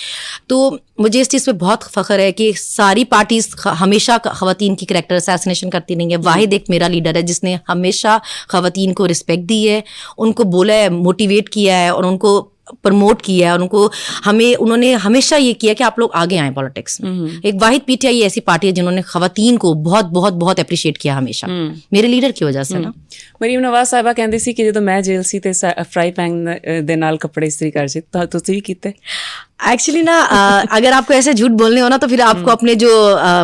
تو مجھے اس چیز پہ بہت فخر ہے کہ ساری پارٹیز ہمیشہ خواتین کی کریکٹر اسیسنیشن کرتی نہیں ہے. واحد ایک میرا لیڈر ہے جس نے ہمیشہ خواتین کو رسپیکٹ دی ہے, ان کو بولا ہے, موٹیویٹ کیا ہے اور ان کو پروموٹ کیا ہے, ان کو انہوں نے ہمیشہ یہ کیا کہ آپ لوگ آگے آئیں پالیٹکس میں. ایک واحد پی ٹی آئی ایسی پارٹی ہے جنہوں نے خواتین کو بہت بہت بہت اپریشیٹ کیا ہمیشہ, میرے لیڈر کی وجہ سے نا. مریم نواز ਸਾਹਿਬਾ ਕਹਿੰਦੀ ਸੀ ਕਿ ਜਦੋਂ ਮੈਂ ਜੇਲ੍ਹ ਸੀ ਤੇ ਫਰਾਈ ਪੈਨ ਦੇ ਨਾਲ ਕੱਪੜੇ ਇਸਤਰੀ ਕਰ ਸੀ, ਤਾਂ ਤੁਸੀਂ ਵੀ ਕੀਤੇ. ایکچولی نا اگر آپ کو ایسے جھوٹ بولنے ہو نا تو پھر آپ کو اپنے جو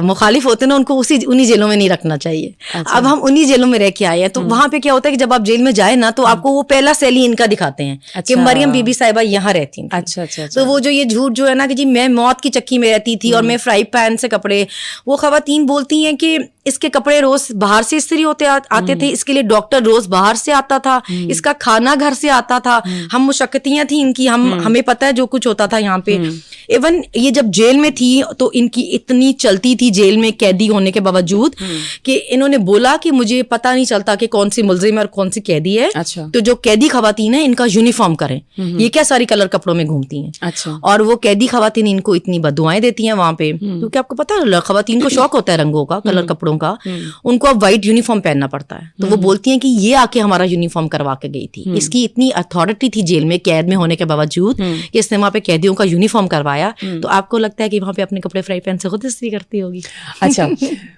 مخالف ہوتے ہیں نا ان کو انہی جیلوں میں نہیں رکھنا چاہیے. اب ہم انہی جیلوں میں رہ کے آئے ہیں, تو وہاں پہ کیا ہوتا ہے کہ جب آپ جیل میں جائیں نا تو آپ کو وہ پہلا سیل ہی ان کا دکھاتے ہیں کہ مریم بی بی صاحبہ یہاں رہتی ہیں. اچھا اچھا. تو وہ جو یہ جھوٹ جو ہے نا کہ جی میں موت کی چکی میں رہتی تھی اور میں فرائی پین سے کپڑے, وہ خواتین بولتی ہیں کہ اس کے کپڑے روز باہر سے استری ہوتے آتے تھے, اس کے لیے ڈاکٹر روز باہر سے آتا تھا, اس کا کھانا گھر سے آتا تھا, ہم مشقتیاں تھیں ان کی, ہمیں پتہ ہے جو کچھ ہوتا تھا یہاں پہ. ایون یہ جب جیل میں تھی تو ان کی اتنی چلتی تھی جیل میں قیدی ہونے کے باوجود کہ انہوں نے بولا کہ مجھے پتہ نہیں چلتا کہ کون سی ملزم ہے اور کون سی قیدی ہے, تو جو قیدی خواتین ہیں ان کا یونیفارم کریں, یہ کیا ساری کلر کپڑوں میں گھومتی ہیں. اور وہ قیدی خواتین ان کو اتنی بددعائیں دیتی ہیں وہاں پہ, کیونکہ آپ کو پتہ ہے خواتین کو شوق ہوتا ہے رنگوں کا, کلر کپڑوں का, उनको अब वाइट यूनिफॉर्म पहनना पड़ता है। तो वो बोलती हैं कि ये आके हमारा यूनिफॉर्म करवा के गई थी। इसकी इतनी अथॉरिटी थी जेल में, कैद में होने के बावजूद कि इसने वहां पे कैदियों का यूनिफॉर्म करवाया। तो आपको लगता है कि वहां पे अपने कपड़े फ्राई पैन से खुद इस्त्री करती होगी। ਅੱਛਾ,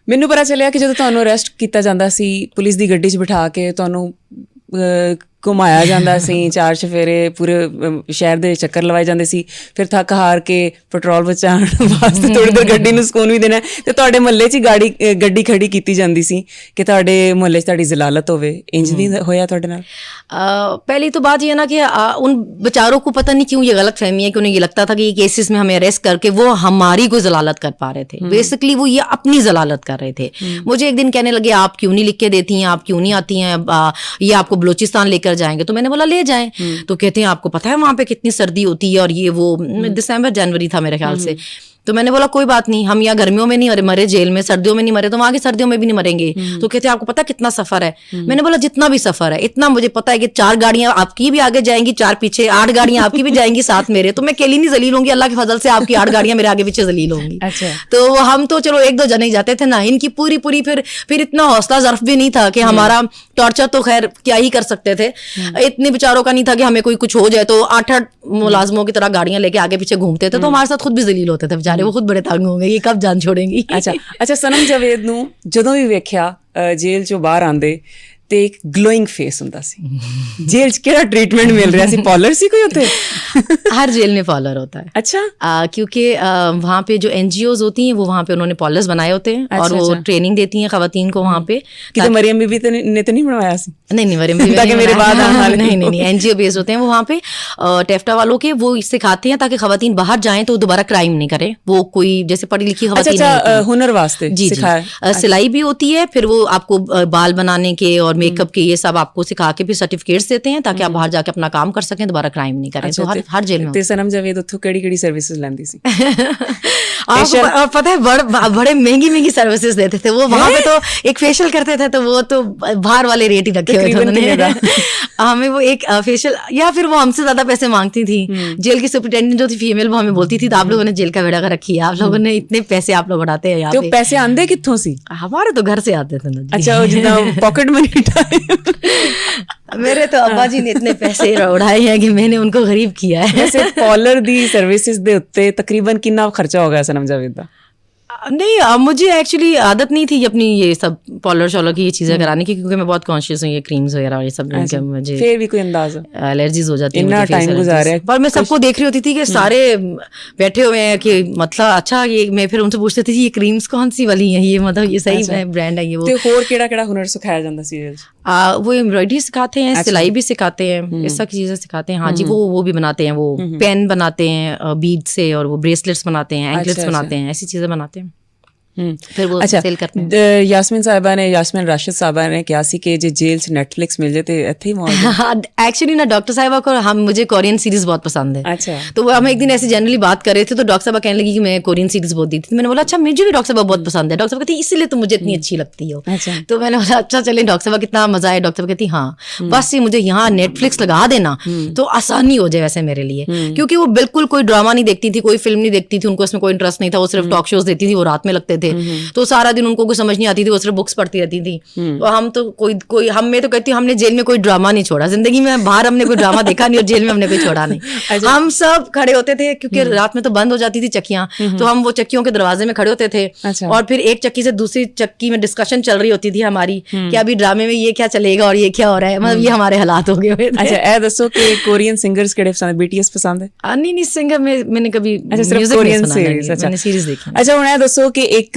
ਮੈਨੂੰ ਪਤਾ ਚੱਲਿਆ ਕਿ ਜਦੋਂ ਤੁਹਾਨੂੰ ਅਰੈਸਟ ਕੀਤਾ ਜਾਂਦਾ ਸੀ, ਪੁਲਿਸ ਦੀ ਗੱਡੀ 'ਚ ਬਿਠਾ ਕੇ ਤੁਹਾਨੂੰ ਘੁਮਾਇਆ ਜਾਂਦਾ ਸੀ, 4 ਚੁਫੇਰੇ ਪੂਰੇ ਸ਼ਹਿਰ ਦੇ ਚੱਕਰ ਲਵਾਏ ਜਾਂਦੇ ਸੀ, ਫਿਰ ਥੱਕ ਹਾਰ ਕੇ ਪੈਟਰੋਲ ਬਚਾਉਣ ਵਾਸਤੇ ਥੋੜੀ ਦੇਰ ਗੱਡੀ ਨੂੰ ਸਕੂਨ ਵੀ ਦੇਣਾ, ਤੇ ਤੁਹਾਡੇ ਮੁਹੱਲੇ 'ਚ ਹੀ ਗੱਡੀ ਖੜੀ ਕੀਤੀ ਜਾਂਦੀ ਸੀ ਕਿ ਤੁਹਾਡੇ ਮੁਹੱਲੇ 'ਚ ਤੁਹਾਡੀ ਜ਼ਲਾਲਤ ਹੋਵੇ। ਇੰਜ ਨਹੀਂ ਹੋਇਆ ਤੁਹਾਡੇ ਨਾਲ? पहली तो बात ये ना कि उन बेचारों को पता नहीं क्यों ये गलत फहमी है कि उन्हें ये लगता था कि ये केसेस में हमें अरेस्ट करके वो हमारी कोई जलालत कर पा रहे थे। बेसिकली वो ये अपनी जलालत कर रहे थे। मुझे एक दिन कहने लगे आप क्यों नहीं लिख के देती हैं, आप क्यों नहीं आती हैं, ये आपको बलूचिस्तान लेकर जाएंगे। तो मैंने बोला ले जाएं। तो कहते हैं आपको पता है वहां पे कितनी सर्दी होती है और ये वो, दिसंबर जनवरी था मेरे ख्याल से। तो मैंने बोला कोई बात नहीं, हम यहाँ गर्मियों में नहीं मरे जेल में, सर्दियों में नहीं मरे तो वहां की सर्दियों में भी नहीं मरेंगे। तो कहते हैं आपको पता कितना सफर है? मैंने बोला जितना भी सफर है इतना मुझे पता है कि 4 गाड़ियां आपकी भी आगे जाएंगी, 4 पीछे, 8 गाड़ियां आपकी भी जाएंगी साथ मेरे, तो मैं अकेली नहीं जलील होंगी, अल्लाह के फजल से आपकी 8 गाड़ियां मेरे आगे पीछे जलील होंगी। अच्छा। तो हम तो चलो 1-2 जने ही जाते थे ना, इनकी पूरी फिर इतना हौसला ज़र्फ भी नहीं था कि हमारा टॉर्चर तो खैर क्या ही कर सकते थे, इतने बेचारों का नहीं था कि हमें कोई कुछ हो जाए। तो 8-8 मुलाजमों की तरह गाड़ियां लेके आगे पीछे घूमते थे, तो हमारे साथ खुद भी जलील होते थे बेचारे, वो खुद बड़े तंग होंगे ये कब जान छोड़ेंगी। ਅੱਛਾ, ਸਨਮ ਜਾਵੇਦ ਨੂੰ ਜਦੋਂ ਵੀ ਵੇਖਿਆ ਜੇਲ੍ਹ ਚੋਂ ਬਾਹਰ ਆਂਦੇ ਤੇ ਇੱਕ ਗਲੋਇੰਗ ਫੇਸ ਹੁੰਦਾ ਸੀ। जेल 'ਚ ਕਿਹੜਾ ट्रीटमेंट मिल रहा ਸੀ? पॉलर सी कोई होते? हर जेल में पॉलर होता है। अच्छा। क्योंकि वहाँ पे जो NGOs होती हैं वो वहाँ पे उन्होंने पॉलर्स बनाए होते हैं। और वो ट्रेनिंग देती हैं खवातीन को वहाँ पे। कि मरियम बीबी ने तो नहीं बनवाया सी? नहीं मरियम बीबी ताकि मेरे बाद नहीं NGO बेस्ड होते हैं वो वहाँ पे, टेफ्टा वालों के, वो सिखाते हैं ताकि खवातीन बाहर जाएं तो दोबारा क्राइम नहीं करे। वो कोई जैसे पढ़ी लिखी खवातीन हुनर वास्ते जी सिलाई भी होती है, फिर वो आपको बाल बनाने के और मेकअप के ये सब आपको सिखा के फिर सर्टिफिकेट्स देते हैं ताकि आप बाहर जाके अपना काम कर सकें, दोबारा क्राइम नहीं करें। तो हर जेल में। सनम जावेद उत्थों केड़ी सर्विसेज लेंदी सी? आपको पता है बड़े महंगी सर्विसेज देते थे वो वहाँ पे। तो एक फेशियल करते थे तो वो तो बाहर वाले रेट ही रखे हुए थे उन्होंने। हमें वो एक फेशियल, या फिर वो हमसे ज्यादा पैसे मांगती थी। जेल की सुपरिटेंडेंट जो थी फीमेल, वो हमें बोलती थी तो आप लोगों ने जेल का बेड़ा कर रखी है, आप लोगों ने इतने पैसे आप लोग उड़ाते हैं यहाँ पे। पैसे आंदे कित्थों सी? हमारे तो घर से आते थे ना। अच्छा, जितना पॉकेट मनी मेरे तो अब्बा जी ने इतने पैसे उड़ाए हैं कि मैंने उनको गरीब किया है। वैसे पॉलर दी सर्विसेज दे उत्ते तकरीबन कितना खर्चा हो गया सनम जावेद दा? नहीं, मुझे एक्चुअली आदत नहीं थी अपनी ये सब पॉलर शॉलर की ये चीज़ें कराने की, क्योंकि मैं बहुत कॉन्शियस हूँ ये क्रीम्स वगैरह और ये सब के मुझे फिर भी कोई अंदाजा एलर्जीज हो जाती है। इतना टाइम गुजारा है। पर मैं सबको देख रही होती थी कि सारे बैठे हुए हैं कि मतलब अच्छा, ये मैं फिर उनसे पूछती थी ये क्रीम्स कौन सी वाली हैं, ये मतलब ये सही ब्रांड है ये वो। होर केड़ा हुनर सिखाया जाता सी? वो एम्ब्रॉयडरी सिखाते हैं, सिलाई भी सिखाते हैं, इस सब चीज़ें सिखाते हैं। हाँ जी, वो भी बनाते हैं, वो पेन बनाते हैं बीड से, और वो ब्रेसलेट्स बनाते हैं, एंकलेट्स बनाते हैं, ऐसी चीज़ें बनाते हैं। फिर वो सेल करते हैं। यास्मीन राशिद साहबा ने कहा सी कि जे जेल से नेटफ्लिक्स मिल जाए तो इत्थे ही मौज। एक्चुअली ना डॉक्टर साहिबा को मुझे कोरियन सीरीज बहुत पसंद है। अच्छा। तो वो हम एक दिन ऐसे जनरली बात कर रहे थे तो डॉक्टर साहबा कहने लगी कि मैं कोरियन सीरीज बहुत देखती थी। मैंने बोला अच्छा, मुझे भी डॉक्टर साहबा बहुत पसंद है। डॉक्टर साहबा कहती है इसीलिए तो मुझे इतनी अच्छी लगती हो। तो मैंने बोला अच्छा चले, डॉक्टर साहबा कितना मजा है। डॉक्टर साहबा कहती हाँ बस ये मुझे यहाँ नेटफ्लिक्स लगा देना तो आसानी हो जाए वैसे मेरे लिए, क्योंकि वो बिल्कुल कोई ड्रामा नहीं देखती थी, कोई फिल्म नहीं देखती थी, उनको इसमें कोई इंटरेस्ट नहीं था। वो सिर्फ टॉक शोज देखती थी, वो रात में लगते थे, तो सारा दिन उनको कुछ समझ नहीं आती थी, वो सिर्फ बुक्स पढ़ती रहती थी। तो हम तो कोई मैं तो कहती हूँ हमने जेल में कोई ड्रामा नहीं छोड़ा, जिंदगी में बाहर हमने कोई ड्रामा देखा नहीं और जेल में हमने कोई छोड़ा नहीं। हम सब खड़े होते थे क्योंकि रात में तो बंद हो जाती थी चक्कियां, तो हम वो चक्कियों के दरवाजे में खड़े होते थे। और फिर एक चक्की से दूसरी चक्की में डिस्कशन चल रही होती थी हमारी कि अभी ड्रामे में ये क्या चलेगा और ये क्या हो रहा है, मतलब ये हमारे हालात हो गए। अच्छा, ए दसो कि कोरियन सिंगर्स केड़े पसंद है? BTS पसंद है? नहीं सिंगर मैंने कभी सिर्फ कोरियन सीरीज। अच्छा, सीरीज देखी। अच्छा, ਹੁਣ ਇਹ ਦੱਸੋ ਕਿ ਇੱਕ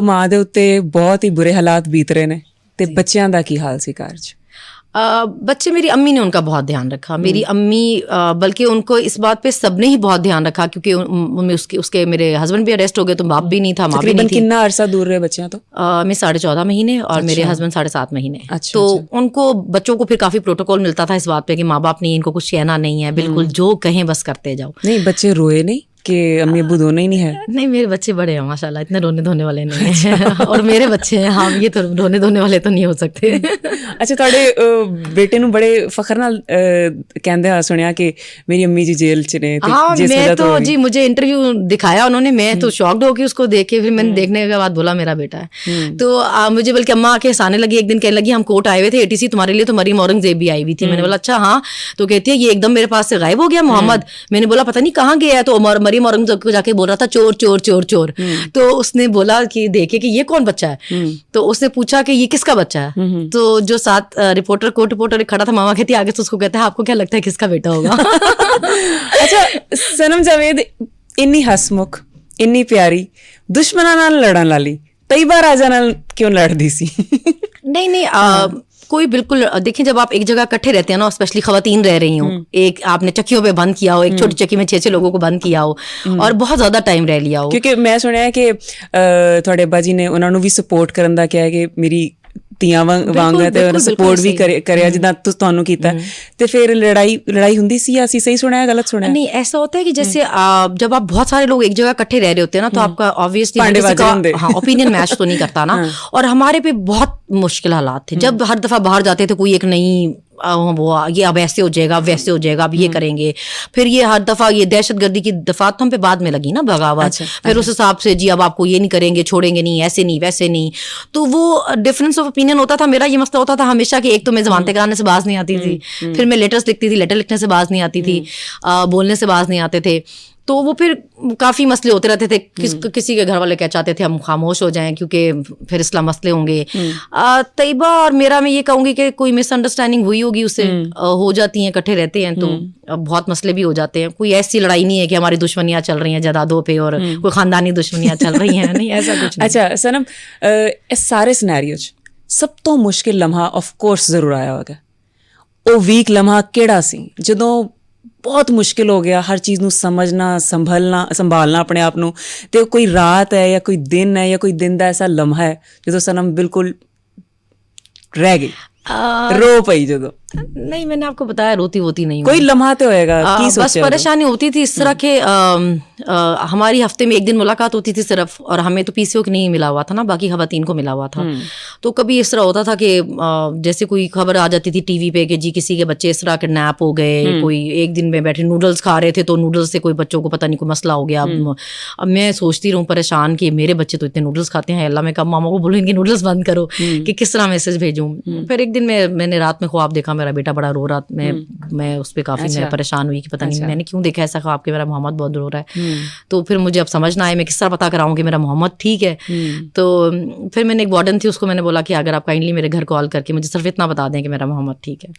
ਮਾਂ ਦੇ ਉੱਤੇ ਬਹੁਤ ਹੀ ਬੁਰੇ ਹਾਲਾਤ ਬੀਤ ਰਹੇ ਨੇ ਤੇ ਬੱਚਿਆਂ ਦਾ ਕੀ ਹਾਲ ਸੀ ਘਰ 'ਚ? बच्चे, मेरी अम्मी ने उनका बहुत ध्यान रखा। मेरी अम्मी बल्कि उनको इस बात पे सबने ही बहुत ध्यान रखा, क्योंकि उसके मेरे हस्बैंड भी अरेस्ट हो गए तो बाप भी नहीं था, माँ भी नहीं थी। कितना अरसा दूर रहे बच्चियां? तो मैं 14.5 महीने और मेरे हस्बैंड 7.5 महीने। तो उनको बच्चों को फिर काफी प्रोटोकॉल मिलता था इस बात पे कि माँ बाप नहीं, इनको कुछ कहना नहीं है, बिल्कुल जो कहें बस करते जाओ। नहीं, बच्चे रोए नहीं? کہ امی ابو دونوں ہی نہیں ہے؟ نہیں میرے بچے بڑے ہیں ماشاءاللہ, اتنے رونے دھونے والے نہیں ہیں اور میرے بچے ہیں ہاں, یہ تو رونے دھونے والے تو نہیں ہو سکتے. ਅੱਛਾ, ਤੁਹਾਡੇ ਬੇਟੇ ਨੂੰ ਬੜੇ ਫਖਰ ਨਾਲ ਕਹਿੰਦੇ ਆ ਸੁਣਿਆ ਕਿ ਮੇਰੀ ਅਮੀ ਜੀ ਜੇਲ੍ਹ 'ਚ ਨੇ. ہاں میں تو جی مجھے انٹرویو دکھایا انہوں نے, میں تو شاکڈ ہو کے اس کو دیکھے, پھر میں نے دیکھنے کے بعد بولا میرا بیٹا ہے. تو مجھے بلکہ اماں کے ہنسانے لگی, ایک دن کہنے لگی ہم کوٹ آئے ہوئے تھے ATC تمہارے لیے, تو مریم اورنگزیب بھی آئی ہوئی تھی. میں نے بولا اچھا ہاں, تو کہتی ہے یہ ایک دم میرے پاس سے غائب ہو گیا محمد. میں نے بولا پتہ نہیں کہاں گیا ہے, تو مریم اورنگزیب کو جا کے بول رہا تھا چور چور چور چور. تو اس نے بولا کہ دیکھے کہ یہ کون بچہ ہے, تو اس نے پوچھا کہ یہ کس کا بچہ ہے. تو جو ساتھ رپورٹر کوٹ رپورٹر کھڑا تھا ماما کہتی ہے آگے سے اس کو کہتا ہے آپ کو کیا لگتا ہے کس کا بیٹا ہوگا. ਅੱਛਾ ਸਨਮ ਜਾਵੇਦ ਇੰਨੀ ਹਸਮੁਖ, ਇੰਨੀ ਪਿਆਰੀ, ਦੁਸ਼ਮਣਾਂ ਨਾਲ ਲੜਨ ਵਾਲੀ, ਤੈਯਬਾ ਰਾਜਾ ਨਾਲ ਕਿਉਂ ਲੜਦੀ ਸੀ? نہیں نہیں کوئی بالکل دیکھیں جب آپ ایک جگہ اکٹھے رہتے ہیں نا, اسپیشلی خواتین رہ رہی ہوں, ایک آپ نے چکیوں پہ بند کیا ہو, ایک چھوٹی چکی میں 6 لوگوں کو بند کیا ہو اور بہت زیادہ ٹائم رہ لیا ہو. ਕਿਉਂਕਿ ਮੈਂ ਸੁਣਿਆ ਕਿ ਤੁਹਾਡੇ ਅੱਬਾ ਜੀ ਨੇ ਉਹਨਾਂ ਨੂੰ ਵੀ ਸਪੋਰਟ ਕਰਨ ਦਾ ਕਿਹਾ ਕਿ ਮੇਰੀ ਧੀਆਂ ਵਾਂਗ ਹੈ, ਤੇ ਉਹਨਾਂ ਸਪੋਰਟ ਵੀ ਕਰਿਆ ਜਿੱਦਾਂ ਤੁਹਾਨੂੰ ਕੀਤਾ. ਤੇ ਫਿਰ ਲੜਾਈ ਹੁੰਦੀ ਸੀ ਜਾਂ ਅਸੀਂ ਸਹੀ ਸੁਣਿਆ ਗਲਤ ਸੁਣਿਆ? نہیں ایسا ہوتا ہے کہ جیسے جب آپ بہت سارے لوگ ایک جگہ اکٹھے رہ رہے ہوتے ہیں نا, تو آپ کا آبویسلی اوپینین میچ تو نہیں کرتا نا. اور ہمارے پہ بہت مشکل حالات تھے جب ہر دفعہ باہر جاتے تھے, کوئی ایک نئی وہ یہ اب ایسے ہو جائے گا, اب ویسے ہو جائے گا, اب یہ کریں گے. پھر یہ ہر دفعہ یہ دہشت گردی کی دفعات ہم پہ بعد میں لگی نا, بغاوت. پھر اس حساب سے جی اب آپ کو یہ نہیں کریں گے, چھوڑیں گے نہیں, ایسے نہیں ویسے نہیں. تو وہ ڈفرینس آف اوپینین ہوتا تھا. میرا یہ مسئلہ ہوتا تھا ہمیشہ کہ ایک تو میں ضمانتیں کرانے سے باز نہیں آتی تھی, پھر میں لیٹرز لکھتی تھی, لیٹر لکھنے سے باز نہیں آتی تھی, بولنے سے باز نہیں آتے تھے. تو وہ پھر کافی مسئلے ہوتے رہتے تھے. کسی کے گھر والے کیا چاہتے تھے ہم خاموش ہو جائیں کیونکہ پھر اس طرح مسئلے ہوں گے. طیبہ اور میرا میں یہ کہوں گی کہ کوئی مس انڈرسٹینڈنگ ہوئی ہوگی, اس سے ہو جاتی ہیں, اکٹھے رہتے ہیں تو بہت مسئلے بھی ہو جاتے ہیں. کوئی ایسی لڑائی نہیں ہے کہ ہماری دشمنیاں چل رہی ہیں جائیدادوں پہ اور کوئی خاندانی دشمنیاں چل رہی ہیں, نہیں ایسا کچھ نہیں. ਅੱਛਾ ਸਨਮ, ਇਸ ਸਾਰੇ ਸਿਨੈਰੀਓ 'ਚ ਸਭ ਤੋਂ ਮੁਸ਼ਕਿਲ ਲਮਹਾ ਆਫ ਕੋਰਸ ਜ਼ਰੂਰ ਆਇਆ ਹੋਵੇਗਾ. ਉਹ ਵੀਕ ਲਮਹਾ ਕਿਹੜਾ ਸੀ ਜਦੋਂ ਬਹੁਤ ਮੁਸ਼ਕਿਲ ਹੋ ਗਿਆ ਹਰ ਚੀਜ਼ ਨੂੰ ਸਮਝਣਾ, ਸੰਭਾਲਣਾ ਆਪਣੇ ਆਪ ਨੂੰ? ਤੇ ਕੋਈ ਰਾਤ ਹੈ ਜਾਂ ਕੋਈ ਦਿਨ ਹੈ ਜਾਂ ਕੋਈ ਦਿਨ ਦਾ ਐਸਾ ਲਮਹਾ ਹੈ ਜਦੋਂ ਸਨਮ ਬਿਲਕੁਲ ਰਹਿ ਗਈ, رو پئی جدو؟ نہیں میں نے آپ کو بتایا روتی ووتی نہیں ہوں. کوئی لمحہ تو ہوئے گا بس پریشانی ہوتی تھی اس طرح کہ ہماری ہفتے میں ایک دن ملاقات ہوتی تھی صرف, اور ہمیں تو پی سی او کی نہیں ملا ہوا تھا نا, باقی خواتین کو ملا ہوا تھا. تو کبھی اس طرح ہوتا تھا کہ جیسے کوئی خبر آ جاتی تھی ٹی وی پہ کہ جی کسی کے بچے اس طرح کڈنیپ ہو گئے, کوئی ایک دن میں بیٹھے نوڈلس کھا رہے تھے تو نوڈلس سے کوئی بچوں کو پتہ نہیں کوئی مسئلہ ہو گیا. اب میں سوچتی رہوں پریشان کہ میرے بچے تو اتنے نوڈلس کھاتے ہیں, اللہ میں کب ماما کو بولوں ان کے نوڈلس بند کرو, کہ کس طرح میسج بھیجوں. پھر ایک دن میں نے رات میں خواب دیکھا میرا بیٹا بڑا رو رہا, میں اس پہ کافی میں پریشان ہوئی کہ پتہ نہیں میں نے کیوں دیکھا ایسا خواب کہ میرا محمد بہت رو رہا ہے. تو پھر مجھے اب سمجھ نہ آئے میں کس طرح پتا کراؤں کہ میرا محمد ٹھیک ہے. تو پھر میں نے ایک وارڈن تھی اس کو میں نے بولا کہ اگر آپ کائنڈلی میرے گھر کال کر کے مجھے صرف اتنا بتا دیں کہ میرا محمد ٹھیک ہے.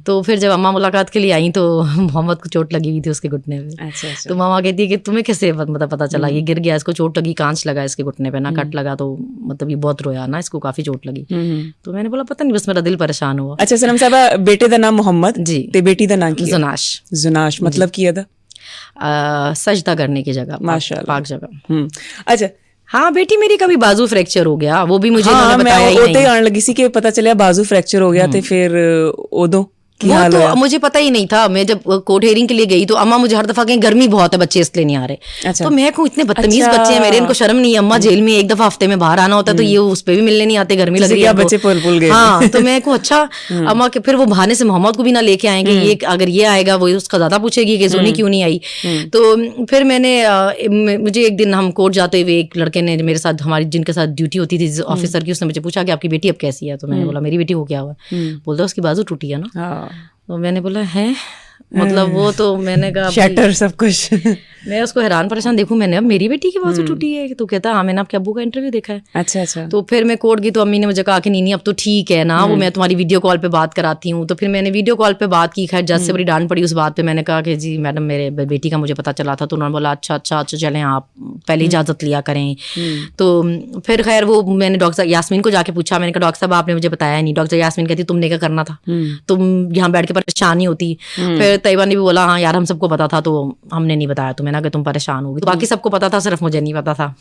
تو پھر جب اماں ملاقات کے لیے آئیں تو محمد کو چوٹ لگی ہوئی تھی اس کے گھٹنے پہ. تو ماما کہتی ہے کہ تمہیں کیسے پتا چلا, یہ گر گیا, اس کو چوٹ لگی, کانچ لگا اس کے گھٹنے پہ نا, کٹ لگا, تو مطلب یہ بہت رویا نا, اس کو کافی چوٹ لگی. تو میں نے بولا پتہ نہیں بس میرا دل پریشان ہوا. اچھا سنم صاحبہ, بیٹے دا نام محمد جی, تے بیٹی دا نام کیا؟ زناش. زناش مطلب کیا تھا؟ سجدہ کرنے کی جگہ, ماشاءاللہ, پاک جگہ. اچھا ہاں بیٹی میری کا بھی بازو فریکچر ہو گیا, وہ بھی مجھے بتایا ہی نہیں. آن لگی سی کہ پتہ چلیا بازو فریکچر ہو گیا, تے پھر ادو وہ تو مجھے پتہ ہی نہیں تھا. میں جب کوٹ ہیئرنگ کے لیے گئی تو اماں مجھے ہر دفعہ کہیں گرمی بہت ہے بچے اس لیے نہیں آ رہے. تو میں کہوں اتنے بدتمیز بچے ہیں میرے, ان کو شرم نہیں ہے, اماں جیل میں ایک دفعہ ہفتے میں باہر آنا ہوتا ہے تو یہ اس پہ بھی ملنے نہیں آتے, گرمی لگ رہی ہے بچے پل گئے. ہاں تو میں کہوں اچھا اماں کہ پھر وہ بہانے سے محمد کو بھی نہ لے کے آئیں گے, یہ اگر یہ آئے گا وہ اس کا زیادہ پوچھے گی کہ زونی کیوں نہیں آئی. تو پھر میں نے مجھے ایک دن ہم کوٹ جاتے ہوئے ایک لڑکے نے میرے ساتھ, ہماری جن کے ساتھ ڈیوٹی ہوتی تھی آفیسر کی, اس نے مجھے پوچھا کہ آپ کی بیٹی اب کیسی ہے. تو میں نے بولا میری بیٹی کو کیا ہوا ہے؟ بولتا اس کی بازو ٹوٹی ہے نا. تو میں نے بولا ہے مطلب وہ, تو میں نے کہا شیٹر سب کچھ. میں اس کو حیران پریشان دیکھوں, میں نے اب میری بیٹی کی بازو ٹوٹی ہے؟ تو کہتا ہاں میں نے آپ کے ابو کا انٹرویو دیکھا ہے. اچھا اچھا. تو پھر میں کوٹ گئی تو امی نے مجھے کہا کہ نہیں اب تو ٹھیک ہے نا, وہ میں تمہاری ویڈیو کال پہ بات کراتی ہوں. تو پھر میں نے ویڈیو کال پہ بات کی, خیر جج سے بڑی ڈانٹ پڑی اس بات پہ. میں نے کہا کہ جی میڈم میرے بیٹی کا مجھے پتا چلا تھا. تو انہوں نے بولا اچھا اچھا اچھا چلیں آپ پہلے اجازت لیا کریں. تو پھر خیر وہ میں نے ڈاکٹر یاسمین کو جا کے پوچھا, میں نے کہا ڈاکٹر صاحب آپ نے مجھے بتایا نہیں. ڈاکٹر یاسمین کہتی تم نے کیا کرنا تھا, تم یہاں بیٹھ کے پریشان ہی ہوتی. پھر طیبہ نے بھی بولا ہاں یار ہم سب کو پتا تھا تو ہم نے نہیں بتایا تمہیں نا کہ تم پریشان ہوگی. باقی سب کو پتا تھا, صرف مجھے نہیں پتا تھا.